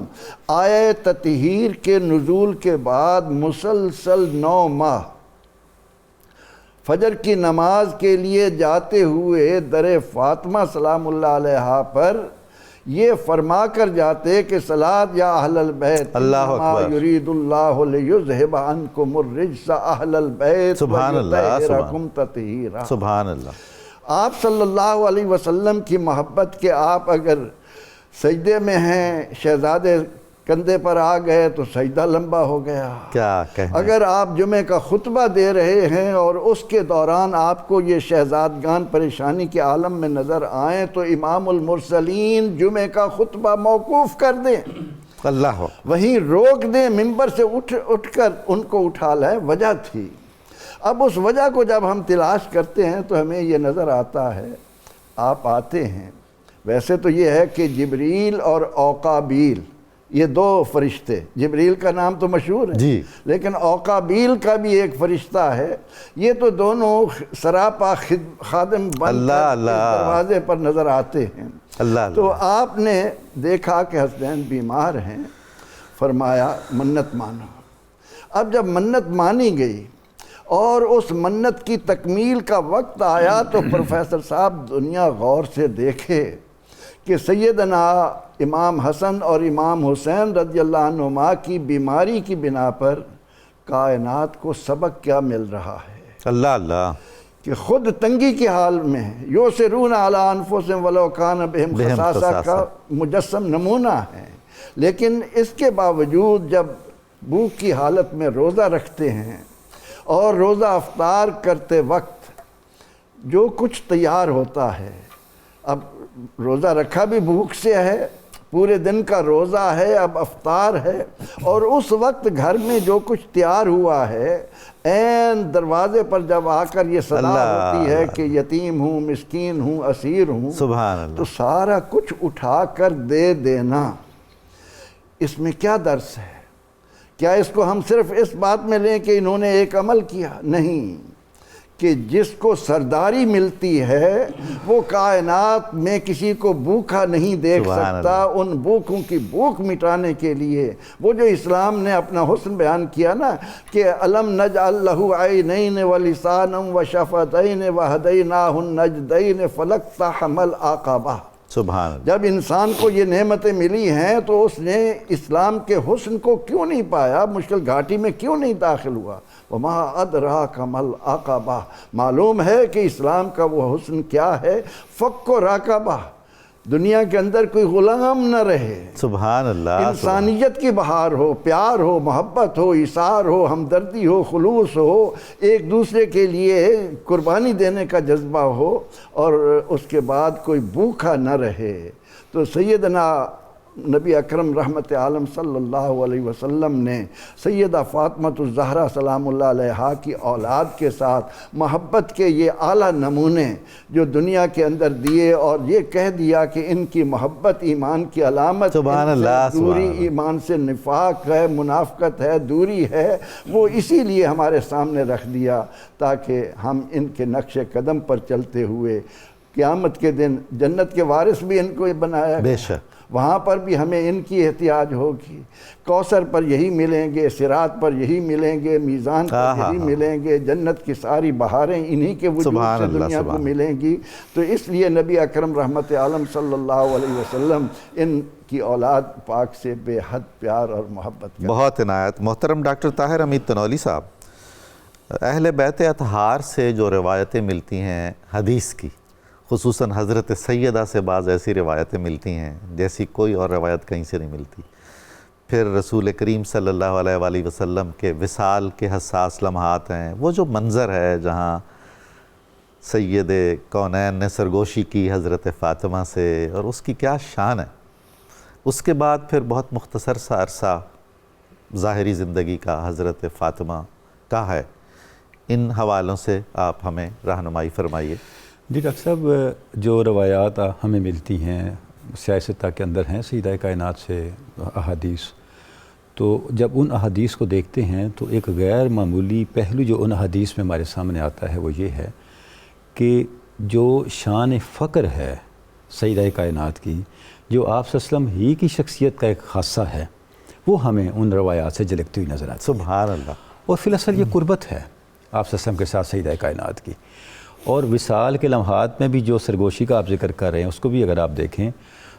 آیہ تطہیر کے نزول کے بعد مسلسل 9 ماہ فجر کی نماز کے لیے جاتے ہوئے در فاطمہ سلام اللہ علیہا پر یہ فرما کر جاتے کہ صلاۃ یا اہل البیت اللہ اکبر یرید اللہ لیذہب عنکم الرجس اہل البیت سبحان اللہ ویطہرکم تطہیرا۔ سبحان اللہ۔ آپ صلی اللہ علیہ وسلم کی محبت کے آپ اگر سجدے میں ہیں، شہزادے کندھے پر آ گئے تو سجدہ لمبا ہو گیا۔ کیا کہنا، اگر آپ جمعے کا خطبہ دے رہے ہیں اور اس کے دوران آپ کو یہ شہزادگان پریشانی کے عالم میں نظر آئیں تو امام المرسلین جمعے کا خطبہ موقوف کر دیں، اللہ وہیں روک دیں، منبر سے اٹھ کر ان کو اٹھا لائیں۔ وجہ تھی۔ اب اس وجہ کو جب ہم تلاش کرتے ہیں تو ہمیں یہ نظر آتا ہے، آپ آتے ہیں، ویسے تو یہ ہے کہ جبریل اور اوقابیل یہ دو فرشتے، جبریل کا نام تو مشہور ہے جی، لیکن اوقابیل کا بھی ایک فرشتہ ہے، یہ تو دونوں سراپا خادم بن اللہ کر اس دروازے پر نظر آتے ہیں۔ اللہ تو آپ نے دیکھا کہ حسنین بیمار ہیں، فرمایا منت مانو۔ اب جب منت مانی گئی اور اس منت کی تکمیل کا وقت آیا تو پروفیسر صاحب دنیا غور سے دیکھے کہ سیدنا امام حسن اور امام حسین رضی اللہ عنہما کی بیماری کی بنا پر کائنات کو سبق کیا مل رہا ہے، اللہ اللہ، کہ خود تنگی کے حال میں یوسرون علی انفسہم ولو کان بہم خصاصہ کا مجسم نمونہ ہے، لیکن اس کے باوجود جب بھوک کی حالت میں روزہ رکھتے ہیں اور روزہ افطار کرتے وقت جو کچھ تیار ہوتا ہے، اب روزہ رکھا بھی بھوک سے ہے، پورے دن کا روزہ ہے، اب افطار ہے، اور اس وقت گھر میں جو کچھ تیار ہوا ہے، عین دروازے پر جب آ کر یہ صدا ہوتی ہے کہ یتیم ہوں، مسکین ہوں، اسیر ہوں، سبحان اللہ، تو سارا کچھ اٹھا کر دے دینا، اس میں کیا درس ہے؟ کیا اس کو ہم صرف اس بات میں لیں کہ انہوں نے ایک عمل کیا؟ نہیں، کہ جس کو سرداری ملتی ہے وہ کائنات میں کسی کو بھوکا نہیں دیکھ سکتا۔ ان بھوکوں کی بھوک مٹانے کے لیے وہ جو اسلام نے اپنا حسن بیان کیا نا کہ الم نجعل لہ عینین ولسانا وشفتین وہدیناہ النجدین فلاقتحم العقبہ۔ سبحان اللہ، جب انسان کو یہ نعمتیں ملی ہیں تو اس نے اسلام کے حسن کو کیوں نہیں پایا، مشکل گھاٹی میں کیوں نہیں داخل ہوا؟ وما ادراک ما العقبہ، معلوم ہے کہ اسلام کا وہ حسن کیا ہے، فک و راقبہ، دنیا کے اندر کوئی غلام نہ رہے، سبحان اللہ، انسانیت کی بہار ہو، پیار ہو، محبت ہو، ایثار ہو، ہمدردی ہو، خلوص ہو، ایک دوسرے کے لیے قربانی دینے کا جذبہ ہو، اور اس کے بعد کوئی بھوکا نہ رہے۔ تو سیدنا نبی اکرم رحمت عالم صلی اللہ علیہ وسلم نے سیدہ فاطمۃ الزہرا سلام اللہ علیہا کی اولاد کے ساتھ محبت کے یہ اعلیٰ نمونے جو دنیا کے اندر دیے، اور یہ کہہ دیا کہ ان کی محبت ایمان کی علامت، سبحان اللہ، دوری ایمان سے نفاق ہے، منافقت ہے، دوری ہے، وہ اسی لیے ہمارے سامنے رکھ دیا تاکہ ہم ان کے نقش قدم پر چلتے ہوئے قیامت کے دن جنت کے وارث بھی ان کو بنایا بے شک، وہاں پر بھی ہمیں ان کی احتیاج ہوگی، کوثر پر یہی ملیں گے، صراط پر یہی ملیں گے، میزان پر یہی ملیں گے، جنت کی ساری بہاریں انہی کے وجود سے دنیا کو ملیں گی۔ تو اس لیے نبی اکرم رحمت عالم صلی اللہ علیہ وسلم ان کی اولاد پاک سے بے حد پیار اور محبت کرتے ہیں۔ بہت عنایت۔ محترم ڈاکٹر طاہر حمید تنولی صاحب، اہل بیت اطہار سے جو روایتیں ملتی ہیں حدیث کی، خصوصاً حضرت سیدہ سے بعض ایسی روایتیں ملتی ہیں جیسی کوئی اور روایت کہیں سے نہیں ملتی، پھر رسول کریم صلی اللہ علیہ وآلہ وسلم کے وصال کے حساس لمحات ہیں، وہ جو منظر ہے جہاں سید کونین نے سرگوشی کی حضرت فاطمہ سے، اور اس کی کیا شان ہے، اس کے بعد پھر بہت مختصر سا عرصہ ظاہری زندگی کا حضرت فاطمہ کا ہے، ان حوالوں سے آپ ہمیں رہنمائی فرمائیے۔ جی ڈاکٹر صاحب، جو روایات ہمیں ملتی ہیں سیاستہ کے اندر ہیں سیدہ کائنات سے احادیث، تو جب ان احادیث کو دیکھتے ہیں تو ایک غیر معمولی پہلو جو ان احادیث میں ہمارے سامنے آتا ہے وہ یہ ہے کہ جو شان فقر ہے سیدہ کائنات کی، جو آپ صلی اللہ علیہ وسلم ہی کی شخصیت کا ایک خاصہ ہے، وہ ہمیں ان روایات سے جھلکتی ہوئی نظر آتی ہے۔ سبحان اللہ۔ اور فی الاصل یہ قربت ہے آپ صلی اللہ علیہ وسلم کے ساتھ سیدہ کائنات کی، اور وصال کے لمحات میں بھی جو سرگوشی کا آپ ذکر کر رہے ہیں اس کو بھی اگر آپ دیکھیں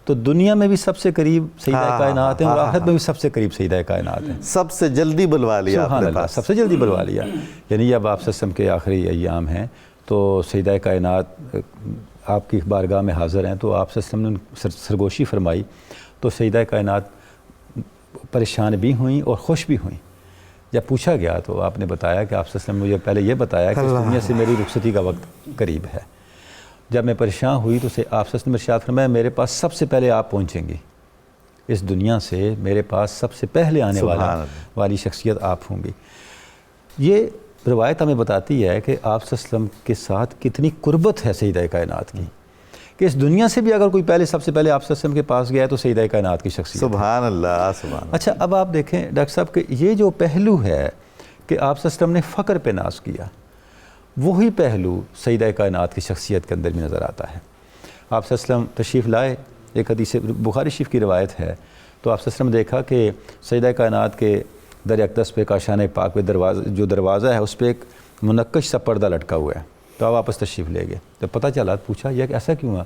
تو دنیا میں بھی سب سے قریب سیدہ کائنات ہیں اور آخرت میں بھی سب سے قریب سیدہ کائنات ہیں. سب سے جلدی بلوا لیا سبحان اپنے اللہ, پاس. سب سے جلدی بلوا لیا. یعنی اب آپ وسلم کے آخری ایام ہیں تو سیدہ کائنات آپ کی بارگاہ میں حاضر ہیں, تو آپ وسلم نے سرگوشی فرمائی تو سیدہ کائنات پریشان بھی ہوئیں اور خوش بھی ہوئیں. جب پوچھا گیا تو آپ نے بتایا کہ آپ وسلم نے مجھے پہلے یہ بتایا کہ اس دنیا سے میری رخصتی کا وقت قریب ہے. جب میں پریشان ہوئی تو آپ وسلم نے ارشاد فرمایا میرے پاس سب سے پہلے آپ پہنچیں گی, اس دنیا سے میرے پاس سب سے پہلے آنے والی شخصیت آپ ہوں گی. یہ روایت ہمیں بتاتی ہے کہ آپ صلی اللہ علیہ وسلم کے ساتھ کتنی قربت ہے سیدہ کائنات کی, کہ اس دنیا سے بھی اگر کوئی سب سے پہلے آپ صلی اللہ علیہ وسلم کے پاس گیا ہے تو سیدہ کائنات کی شخصیت. سبحان اللہ, سبحان اللہ. اچھا, اب آپ دیکھیں ڈاکٹر صاحب کہ یہ جو پہلو ہے کہ آپ صلی اللہ علیہ وسلم نے فقر پہ ناز کیا, وہی پہلو سیدہ کائنات کی شخصیت کے اندر بھی نظر آتا ہے. آپ صلی اللہ علیہ وسلم تشریف لائے, ایک حدیث بخاری شریف کی روایت ہے, تو آپ صلی اللہ علیہ وسلم نے دیکھا کہ سیدہ کائنات کے در اقدس پہ کاشان پاک پہ جو دروازہ ہے اس پہ ایک منقش سا پردہ لٹکا ہوا ہے. تو آپ واپس تشریف لے گئے. جب پتہ چلا پوچھا یہ کہ ایسا کیوں ہوا,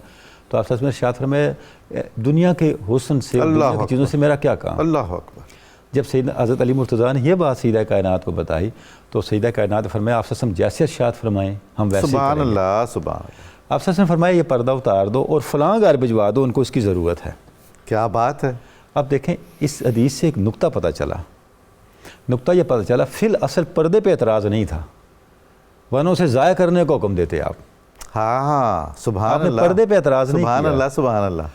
تو آپ صلی اللہ علیہ وسلم نے ارشاد فرمایا دنیا کے حسن سے, دنیا کی چیزوں سے میرا کیا کام. اللہ اکبر. جب سیدنا حضرت علی مرتضیٰ نے یہ بات سیدہ کائنات کو بتائی تو سیدہ کائنات نے فرمایا آپ صلی اللہ علیہ وسلم جیسے ارشاد فرمائیں ہم ویسے کریں گے. سبحان اللہ, سبحان اللہ. آپ صلی اللہ علیہ وسلم نے فرمایا یہ پردہ اتار دو اور فلاں گھر بھجوا دو, ان کو اس کی ضرورت ہے. کیا بات ہے. اب دیکھیں اس حدیث سے ایک نقطہ پتہ چلا. نقطہ یہ پتہ چلا فی الاصل پردے پہ اعتراض نہیں تھا, ورنہ اسے ضائع کرنے کو حکم دیتے آپ. ہاں, سبحان اللہ. پردے پہ اعتراض نہیں سبحان کیا. اللہ, سبحان اللہ.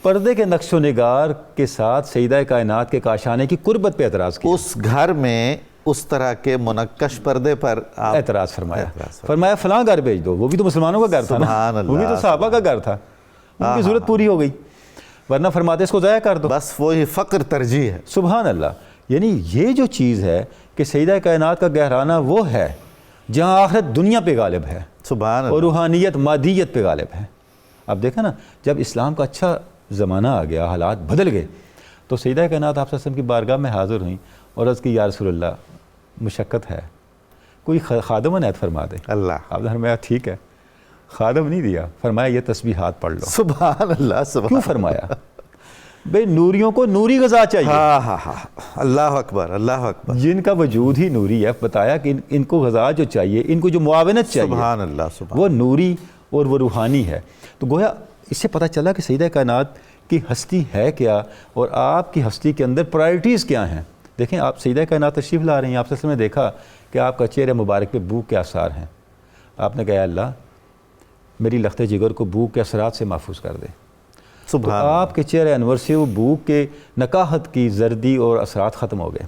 پردے کے نقش و نگار کے ساتھ سیدہ کائنات کے کاشانے کی قربت پہ اعتراض کیا. اس گھر میں اس طرح کے منقش پردے پر آپ اعتراض فرمایا. فرمایا فلاں گھر بھیج دو, وہ بھی تو مسلمانوں کا گھر تھا نا, سبحان اللہ, وہ بھی تو صحابہ کا گھر تھا, ان کی ضرورت پوری ہو گئی, ورنہ فرماتے اس کو ضائع کر دو. بس وہی فقر ترجیح ہے. سبحان اللہ. یعنی یہ جو چیز ہے کہ سیدہ کائنات کا گہرانہ وہ ہے جہاں آخرت دنیا پہ غالب ہے سبحان اور اللہ. روحانیت مادیت پہ غالب ہے. اب دیکھا نا جب اسلام کا اچھا زمانہ آ گیا, حالات بدل گئے, تو سیدہ کائنات آپ صلی اللہ علیہ وسلم کی بارگاہ میں حاضر ہوئیں اور عرض کی یا رسول اللہ مشقت ہے, کوئی خادم عنایت فرما دے. اللہ. آپ نے فرمایا ٹھیک ہے, خادم نہیں دیا, فرمایا یہ تسبیحات پڑھ لو. سبحان اللہ, سبحان. کیوں فرمایا؟ بھئی نوریوں کو نوری غذا چاہیے. ہاں ہاں ہاں, اللہ اکبر, اللہ اکبر. جن کا وجود ہی نوری ہے, بتایا کہ ان کو غذا جو چاہیے, ان کو جو معاونت چاہیے, سبحان اللہ, سبحان. وہ نوری اور وہ روحانی ہے. تو گویا اس سے پتہ چلا کہ سیدہ کائنات کی ہستی ہے کیا اور آپ کی ہستی کے اندر پرائرٹیز کیا ہیں. دیکھیں آپ سیدہ کائنات تشریف لا رہے ہیں, آپ صلی اللہ علیہ وسلم نے دیکھا کہ آپ کا چہرے مبارک پہ بھوک کے آثار ہیں. آپ نے کہا اللہ میری لخت جگر کو بھوک کے اثرات سے محفوظ کر دے. سبحان تو آپ کے چہرے انور سے وہ بھوک کے نکاحت کی زردی اور اثرات ختم ہو گئے.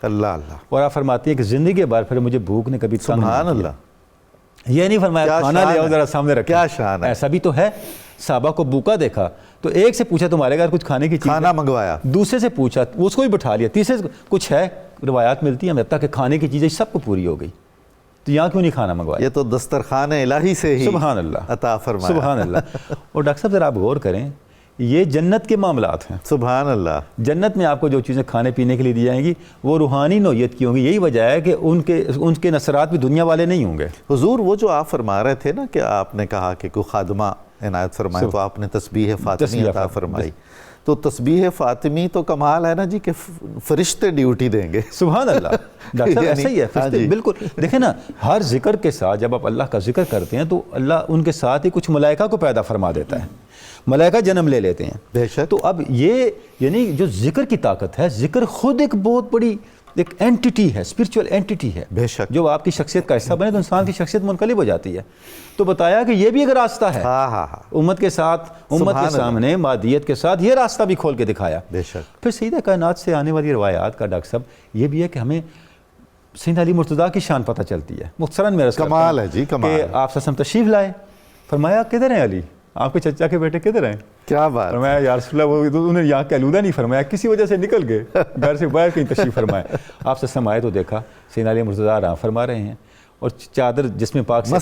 اللہ اللہ. اور آپ فرماتی ہیں کہ زندگی بار پھر مجھے بھوک نے کبھی تنگ نہیں سبحان کیا. اللہ. یہ نہیں فرمایا کھانا لے آؤ ذرا سامنے رکھیں. کیا شان ہے. ایسا بھی تو ہے, صحابہ کو بھوکا دیکھا تو ایک سے پوچھا تمہارے گھر کچھ کھانے کی چیز کھانا منگوایا, دوسرے سے پوچھا اس کو بھی بٹھا لیا, تیسرے سے کچھ ہے, روایات ملتی ہیں ہمیں تک کہ کھانے کی چیزیں سب کو پوری ہو گئی, تو یہاں کیوں نہیں کھانا منگوایا؟ یہ تو دسترخوان الہی سے ہی سبحان اللہ عطا فرمایا. سبحان اللہ. اور ڈاکٹر صاحب ذرا آپ غور کریں, یہ جنت کے معاملات ہیں. سبحان اللہ. جنت میں آپ کو جو چیزیں کھانے پینے کے لیے دی جائیں گی وہ روحانی نوعیت کی ہوں گی. یہی وجہ ہے کہ ان کے نصرات بھی دنیا والے نہیں ہوں گے. حضور وہ جو آپ فرما رہے تھے نا کہ آپ نے کہا کہ کوئی خادمہ عنایت فرمائے تو آپ نے تسبیح فاطمی عطا فرمائی, تو تسبیح فاطمی تو کمال ہے نا جی کہ فرشتے ڈیوٹی دیں گے. سبحان اللہ. ڈاکٹر صاحب ایسا ہی ہے, فرشتے بالکل. دیکھیں نا ہر ذکر کے ساتھ جب آپ اللہ کا ذکر کرتے ہیں تو اللہ ان کے ساتھ ہی کچھ ملائکہ کو پیدا فرما دیتا ہے, ملائکہ جنم لے لیتے ہیں. بے شک. تو اب یہ یعنی جو ذکر کی طاقت ہے, ذکر خود ایک بہت بڑی ایک اینٹیٹی ہے, اسپرچول اینٹیٹی ہے. بے شک. جو آپ کی شخصیت کا حصہ بنے تو انسان کی شخصیت منقلب ہو جاتی ہے. تو بتایا کہ یہ بھی ایک راستہ ہے. ہاں ہاں ہاں. امت کے ساتھ, امت کے سامنے مادیت کے ساتھ یہ راستہ بھی کھول کے دکھایا. بے شک. پھر سیدہ کائنات سے آنے والی روایات کا ڈاکٹر صاحب یہ بھی ہے کہ ہمیں سیدنا علی مرتضیٰ کی شان پتہ چلتی ہے. مختصراً میرا کمال ہے جی, کمال. کہ آپ سے تشریف لائے, فرمایا کدھر ہیں علی, آپ کے چچا کے بیٹے کدھر ہیں؟ کیا بات. فرمایا یا رسول اللہ وہ انہیں یہاں کے آلودہ نہیں فرمایا, کسی وجہ سے نکل گئے, گھر سے باہر کہیں تشریف فرمایا. آپ سے آئے تو دیکھا سیدنا علی مرتضیٰ آرام فرما رہے ہیں اور چادر جسم پاک سے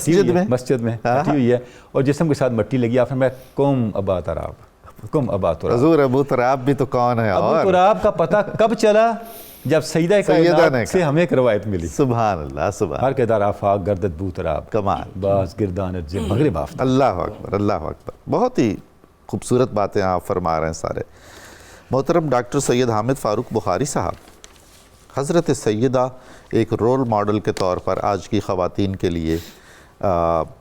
مسجد میں ہٹی ہوئی ہے اور جسم کے ساتھ مٹی لگی. آپ فرمایا قم ابا تراب, قم ابا تراب. حضور ابو تراب بھی تو کون ہے؟ ابو تراب کا پتہ کب چلا؟ جب سیدہ کائنات سے ہمیں ایک روایت ملی. سبحان اللہ, سبحان. ہر کے دار آفاق گردت بو تراب, کمال. باز گردان ارض مغرب آفتاب. اللہ اکبر, اللہ اکبر. بہت ہی خوبصورت باتیں آپ فرما رہے ہیں سارے. محترم ڈاکٹر سید حامد فاروق بخاری صاحب، حضرت سیدہ ایک رول ماڈل کے طور پر آج کی خواتین کے لیے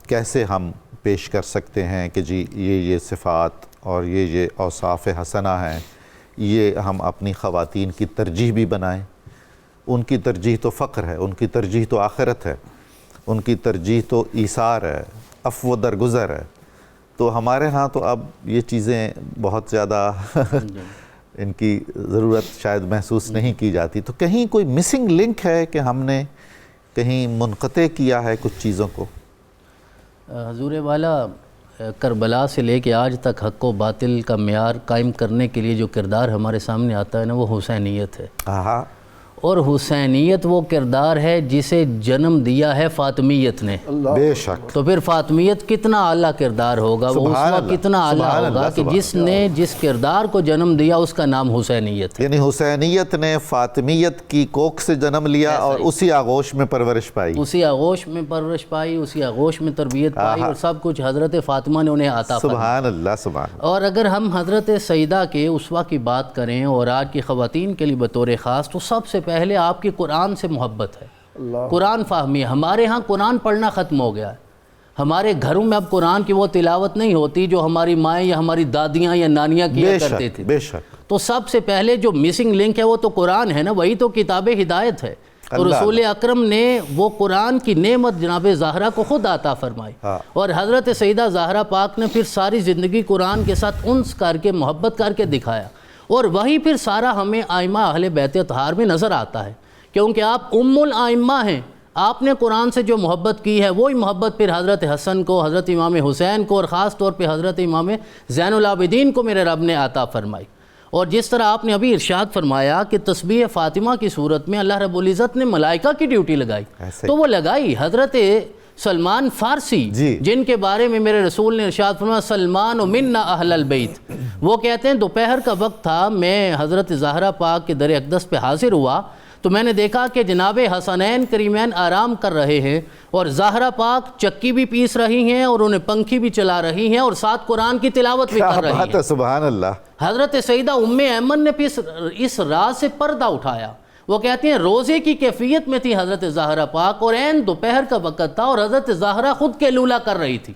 کیسے ہم پیش کر سکتے ہیں کہ جی یہ صفات اور یہ اوصاف حسنہ ہیں، یہ ہم اپنی خواتین کی ترجیح بھی بنائیں؟ ان کی ترجیح تو فقر ہے، ان کی ترجیح تو آخرت ہے، ان کی ترجیح تو ایثار ہے، عفو درگزر ہے. تو ہمارے ہاں تو اب یہ چیزیں بہت زیادہ ان کی ضرورت شاید محسوس نہیں کی جاتی. تو کہیں کوئی مسنگ لنک ہے کہ ہم نے کہیں منقطع کیا ہے کچھ چیزوں کو؟ حضور والا کربلا سے لے کے آج تک حق و باطل کا معیار قائم کرنے کے لیے جو کردار ہمارے سامنے آتا ہے نا، وہ حسینیت ہے. ہاں، اور حسینیت وہ کردار ہے جسے جنم دیا ہے فاطمیت نے. بے شک. تو پھر فاطمیت کتنا اعلیٰ کردار ہوگا، وہ اسوہ کتنا اعلیٰ ہوگا کہ جس نے جس کردار کو جنم دیا اس کا نام حسینیت ہے. یعنی حسینیت نے فاطمیت کی کوکھ سے جنم لیا اور اسی آغوش میں پرورش پائی، اسی آغوش میں پرورش پائی، اسی آغوش میں تربیت پائی، اور سب کچھ حضرت فاطمہ نے انہیں عطا فرمایا. سبحان اللہ، سبحان اللہ. اور اگر ہم حضرت سیدہ کے اسوہ کی بات کریں اور آج کی خواتین کے لیے بطور خاص، تو سب سے پہلے آپ کی قرآن سے محبت ہے، قرآن فہمی. ہمارے ہاں قرآن پڑھنا ختم ہو گیا ہے. ہمارے گھروں میں اب قرآن کی وہ تلاوت نہیں ہوتی جو ہماری مائیں یا ہماری دادیاں یا نانیاں کیا کرتے تھے. بے شک. تو سب سے پہلے جو مسنگ لنک ہے وہ تو قرآن ہے نا، وہی تو کتاب ہدایت ہے. اور رسول اکرم نے وہ قرآن کی نعمت جناب زہرا کو خود عطا فرمائی، اور حضرت سیدہ زہرا پاک نے پھر ساری زندگی قرآن کے ساتھ انس کر کے محبت کر کے دکھایا. اور وہی پھر سارا ہمیں آئمہ اہل بیت اطہار میں نظر آتا ہے، کیونکہ آپ ام الائمہ ہیں. آپ نے قرآن سے جو محبت کی ہے وہی محبت پھر حضرت حسن کو، حضرت امام حسین کو، اور خاص طور پہ حضرت امام زین العابدین کو میرے رب نے عطا فرمائی. اور جس طرح آپ نے ابھی ارشاد فرمایا کہ تسبیح فاطمہ کی صورت میں اللہ رب العزت نے ملائکہ کی ڈیوٹی لگائی، تو وہ لگائی. حضرت سلمان فارسی جن کے بارے میں میرے رسول نے ارشاد فرمایا سلمان و منا اہل البیت، وہ کہتے ہیں دوپہر کا وقت تھا، میں حضرت زہرا پاک کے در اقدس پہ حاضر ہوا تو میں نے دیکھا کہ جناب حسنین کریمین آرام کر رہے ہیں، اور زہرا پاک چکی بھی پیس رہی ہیں اور انہیں پنکھی بھی چلا رہی ہیں، اور ساتھ قرآن کی تلاوت بھی کر رہی ہیں. سبحان اللہ. حضرت سیدہ ام ایمن نے اس راز سے پردہ اٹھایا. وہ کہتی ہیں روزے کی کیفیت میں تھی حضرت زہرا پاک، اور عین دوپہر کا وقت تھا، اور حضرت زہرا خود کے لولا کر رہی تھی.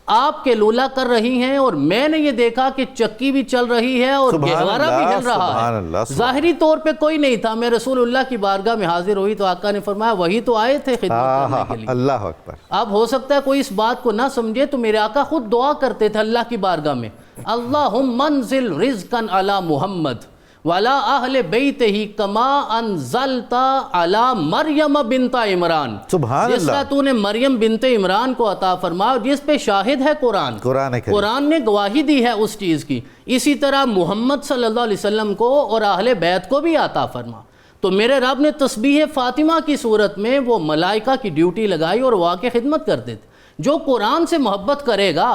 آپ کے لولا کر رہی ہیں اور میں نے یہ دیکھا کہ چکی بھی چل رہی ہے اور گہوارہ بھی ہل رہا ہے. ظاہری طور پہ کوئی نہیں تھا. میں رسول اللہ کی بارگاہ میں حاضر ہوئی تو آقا نے فرمایا وہی تو آئے تھے خدمت کرنے کے لیے. اللہ اکبر. اب ہو سکتا ہے کوئی اس بات کو نہ سمجھے، تو میرے آقا خود دعا کرتے تھے اللہ کی بارگاہ میں، اللہم انزل رزقا علی محمد وَلَا أَهْلِ بَيْتِهِ كَمَا أَنزَلْتَ عَلَى مَرْيَمَ بِنْتَ عمران. سبحان جس طرح تو نے مریم بنت عمران کو عطا فرمایا، جس پہ شاہد ہے قرآن نے گواہی دی ہے اس چیز کی، اسی طرح محمد صلی اللہ علیہ وسلم کو اور اہل بیت کو بھی عطا فرما. تو میرے رب نے تسبیح فاطمہ کی صورت میں وہ ملائکہ کی ڈیوٹی لگائی اور وہ آ کے خدمت کرتے تھے. جو قرآن سے محبت کرے گا،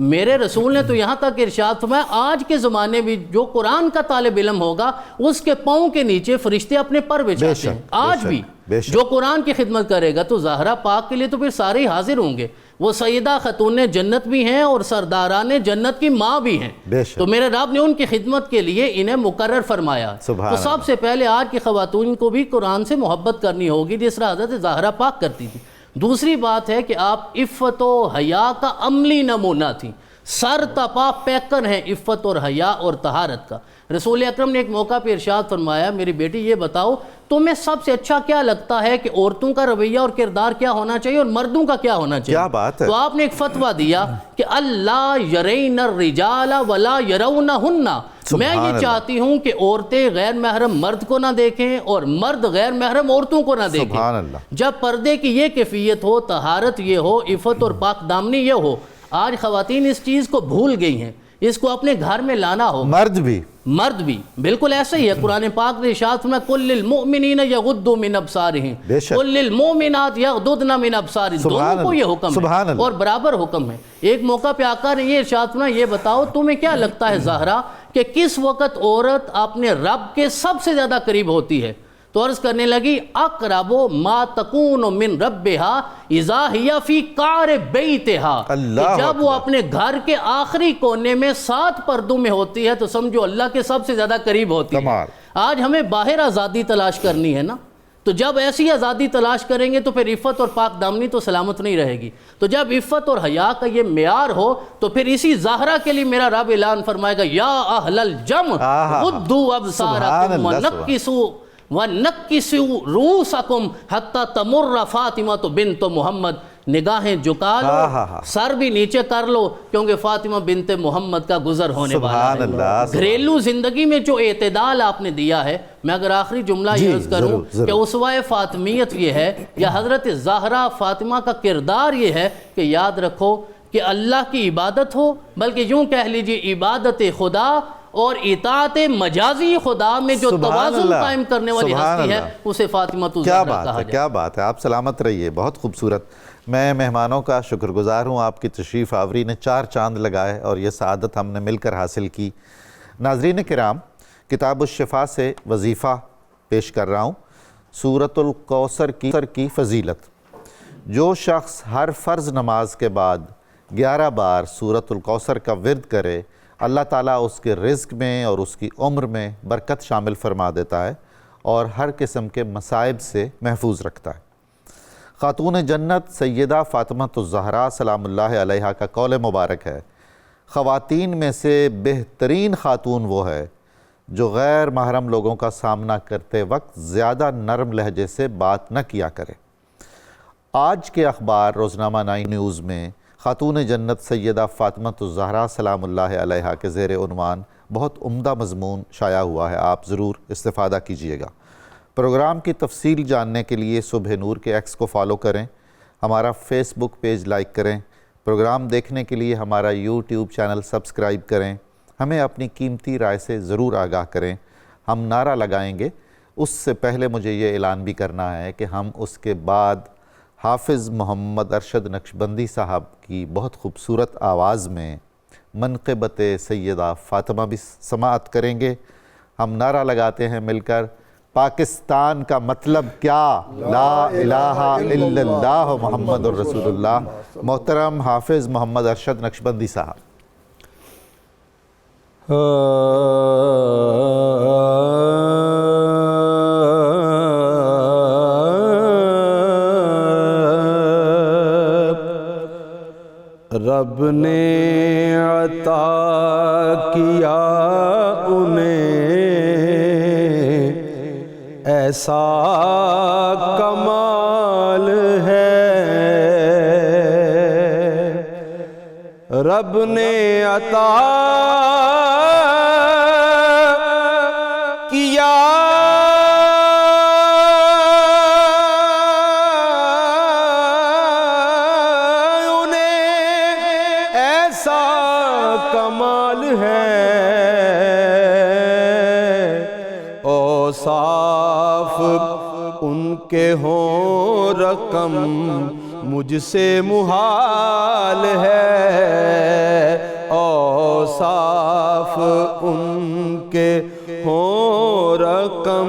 میرے رسول نے تو یہاں تک ارشاد فرمایا آج کے زمانے میں جو قرآن کا طالب علم ہوگا اس کے پاؤں کے نیچے فرشتے اپنے پر بچھاتے ہیں. آج بھی جو قرآن کی خدمت کرے گا تو زہرا پاک کے لیے تو پھر سارے حاضر ہوں گے. وہ سیدہ خاتون جنت بھی ہیں اور سرداران جنت کی ماں بھی ہیں. تو میرے رب نے ان کی خدمت کے لیے انہیں مقرر فرمایا. تو سب سے پہلے آج کی خواتین کو بھی قرآن سے محبت کرنی ہوگی جس طرح حضرت زہرا پاک کرتی تھی. دوسری بات ہے کہ آپ عفت و حیا کا عملی نمونہ تھی. سر تپا پیکر ہیں عفت اور حیا اور طہارت کا. رسول اکرم نے ایک موقع پہ ارشاد فرمایا میری بیٹی یہ بتاؤ تمہیں سب سے اچھا کیا لگتا ہے کہ عورتوں کا رویہ اور کردار کیا ہونا چاہیے اور مردوں کا کیا ہونا چاہیے. کیا بات ہے. تو آپ نے ایک فتویٰ دیا کہ اللہ یرین الرجال ولا یرونہن. میں یہ چاہتی ہوں کہ عورتیں غیر محرم مرد کو نہ دیکھیں اور مرد غیر محرم عورتوں کو نہ دیکھیں. سبحان اللہ. جب پردے کی یہ کیفیت ہو، طہارت یہ ہو، عفت اور پاک دامنی یہ ہو. آج خواتین اس چیز کو بھول گئی ہیں، اس کو اپنے گھر میں لانا ہو. مرد بھی بالکل ایسا ہی ہے. قرآن پاک نے ارشاد فرمایا قل للمؤمنین یغضوا من ابصارہم قل للمؤمنات یغضضن من ابصارہن. دونوں کو یہ حکم ہے اور برابر حکم ہے. ایک موقع پہ آقا نے یہ ارشاد فرمایا یہ بتاؤ تمہیں کیا لگتا ہے زہرا کہ کس وقت عورت اپنے رب کے سب سے زیادہ قریب ہوتی ہے؟ تو عرض کرنے لگی اقرب ما تکون من ربہا اذا ہی فی قعر بیتہا، کہ جب وہ اپنے گھر کے آخری کونے میں 7 پردوں میں ہوتی ہے تو سمجھو اللہ کے سب سے زیادہ قریب ہوتی ہے۔ آج ہمیں باہر آزادی تلاش کرنی ہے نا، تو جب ایسی آزادی تلاش کریں گے تو پھر عفت اور پاک دامنی تو سلامت نہیں رہے گی۔ تو جب عفت اور حیا کا یہ معیار ہو تو پھر اسی زہرا کے لیے میرا رب اعلان فرمائے گا یا اہل الجم غضوا ابصارکم وَنَكِّسُوا رُؤُوسَكُمْ حَتَّى تَمُرَّ فاطمہ بنت محمد، نگاہیں جھکا لو، سر بھی نیچے کر لو، کیونکہ فاطمہ بنت محمد کا گزر ہونے والا ہے۔ گھریلو زندگی میں جو اعتدال آپ نے دیا ہے، میں اگر آخری جملہ یہ عرض کروں کہ اسوہ فاطمیت یہ ہے یا حضرت زہرا فاطمہ کا کردار یہ ہے کہ یاد رکھو کہ اللہ کی عبادت ہو، بلکہ یوں کہہ لیجئے عبادت خدا اور اطاعت مجازی خدا میں جو توازن قائم کرنے والی ہستی ہے اسے فاطمہ الزہرا کہا جائے۔ کیا بات ہے، آپ سلامت رہیے، بہت خوبصورت۔ میں مہمانوں کا شکر گزار ہوں، آپ کی تشریف آوری نے 4 چاند لگائے اور یہ سعادت ہم نے مل کر حاصل کی۔ ناظرین کرام، کتاب الشفا سے وظیفہ پیش کر رہا ہوں، سورۃ الکوثر کی فضیلت۔ جو شخص ہر فرض نماز کے بعد 11 بار سورۃ الکوثر کا ورد کرے، اللہ تعالیٰ اس کے رزق میں اور اس کی عمر میں برکت شامل فرما دیتا ہے اور ہر قسم کے مصائب سے محفوظ رکھتا ہے۔ خاتون جنت سیدہ فاطمہ الزہرا سلام اللہ علیہا کا قول مبارک ہے، خواتین میں سے بہترین خاتون وہ ہے جو غیر محرم لوگوں کا سامنا کرتے وقت زیادہ نرم لہجے سے بات نہ کیا کرے۔ آج کے اخبار روزنامہ 9 نیوز میں خاتون جنت سیدہ فاطمہ الزہرا سلام اللہ علیہا کے زیر عنوان بہت عمدہ مضمون شائع ہوا ہے، آپ ضرور استفادہ کیجئے گا۔ پروگرام کی تفصیل جاننے کے لیے صبح نور کے ایکس کو فالو کریں، ہمارا فیس بک پیج لائک کریں، پروگرام دیکھنے کے لیے ہمارا یوٹیوب چینل سبسکرائب کریں، ہمیں اپنی قیمتی رائے سے ضرور آگاہ کریں۔ ہم نعرہ لگائیں گے، اس سے پہلے مجھے یہ اعلان بھی کرنا ہے کہ ہم اس کے بعد حافظ محمد ارشد نقشبندی صاحب کی بہت خوبصورت آواز میں منقبت سیدہ فاطمہ بھی سماعت کریں گے۔ ہم نعرہ لگاتے ہیں مل کر، پاکستان کا مطلب کیا، لا الہ الا اللہ محمد الرسول اللہ۔ محترم حافظ محمد ارشد نقشبندی صاحب۔ رب نے عطا کیا انہیں ایسا کمال ہے، رب نے عطا کیا کمال ہے، اوصاف ان کے ہوں رقم مجھ سے محال ہے، اوصاف ان کے ہوں رقم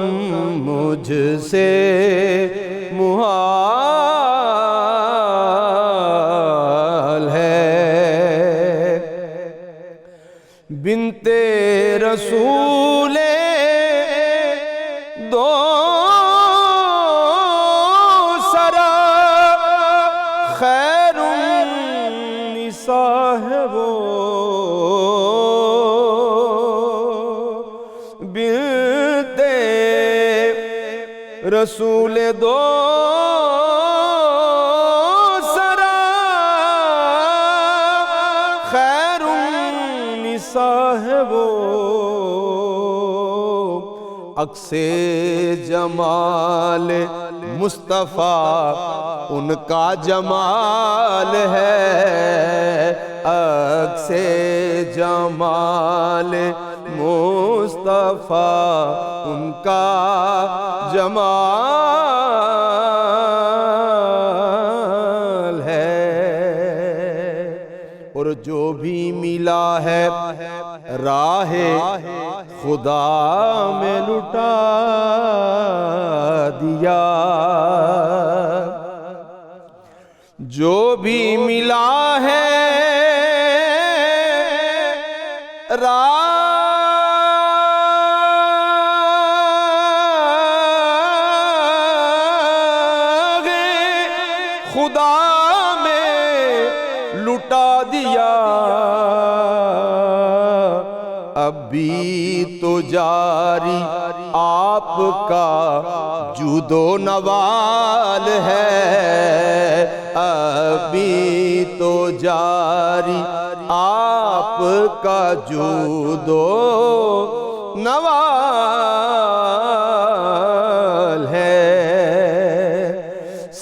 مجھ سے محال بنت رسول دو سرا خیر النساء ہے وہ، بنت رسول دو ہے وہ، عکس جمال مصطفیٰ ان کا جمال ہے، عکس جمال مصطفیٰ ان کا جمال ہے، اور جو بھی ملا ہے راہ خدا میں لٹا دیا، جو بھی ملا ہے راہ خدا میں لٹا دیا، اب بھی تو جاری آپ کا جود و نوال ہے، اب بھی تو جاری آپ کا جود و نوال ہے۔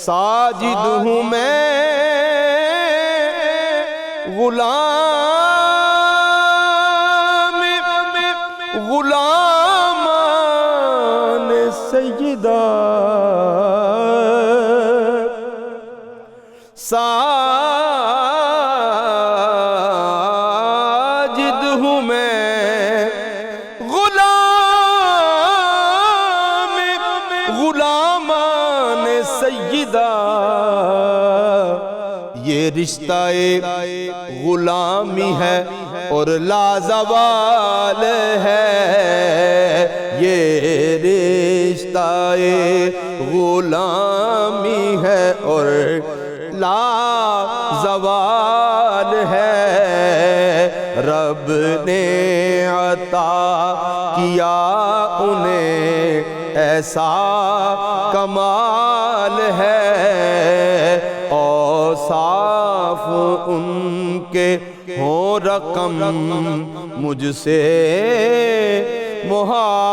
ساجد ہوں میں غلامان سیدہ، ساجد ہوں میں غلامان سیدہ، یہ رشتہ غلامی ہے اور لازوال ہے، یہ رشتہ غلامی ہے اور لازوال ہے، رب نے عطا کیا انہیں ایسا کمال ہے، اوصاف ان کے ہوں رقم مجھ سے محال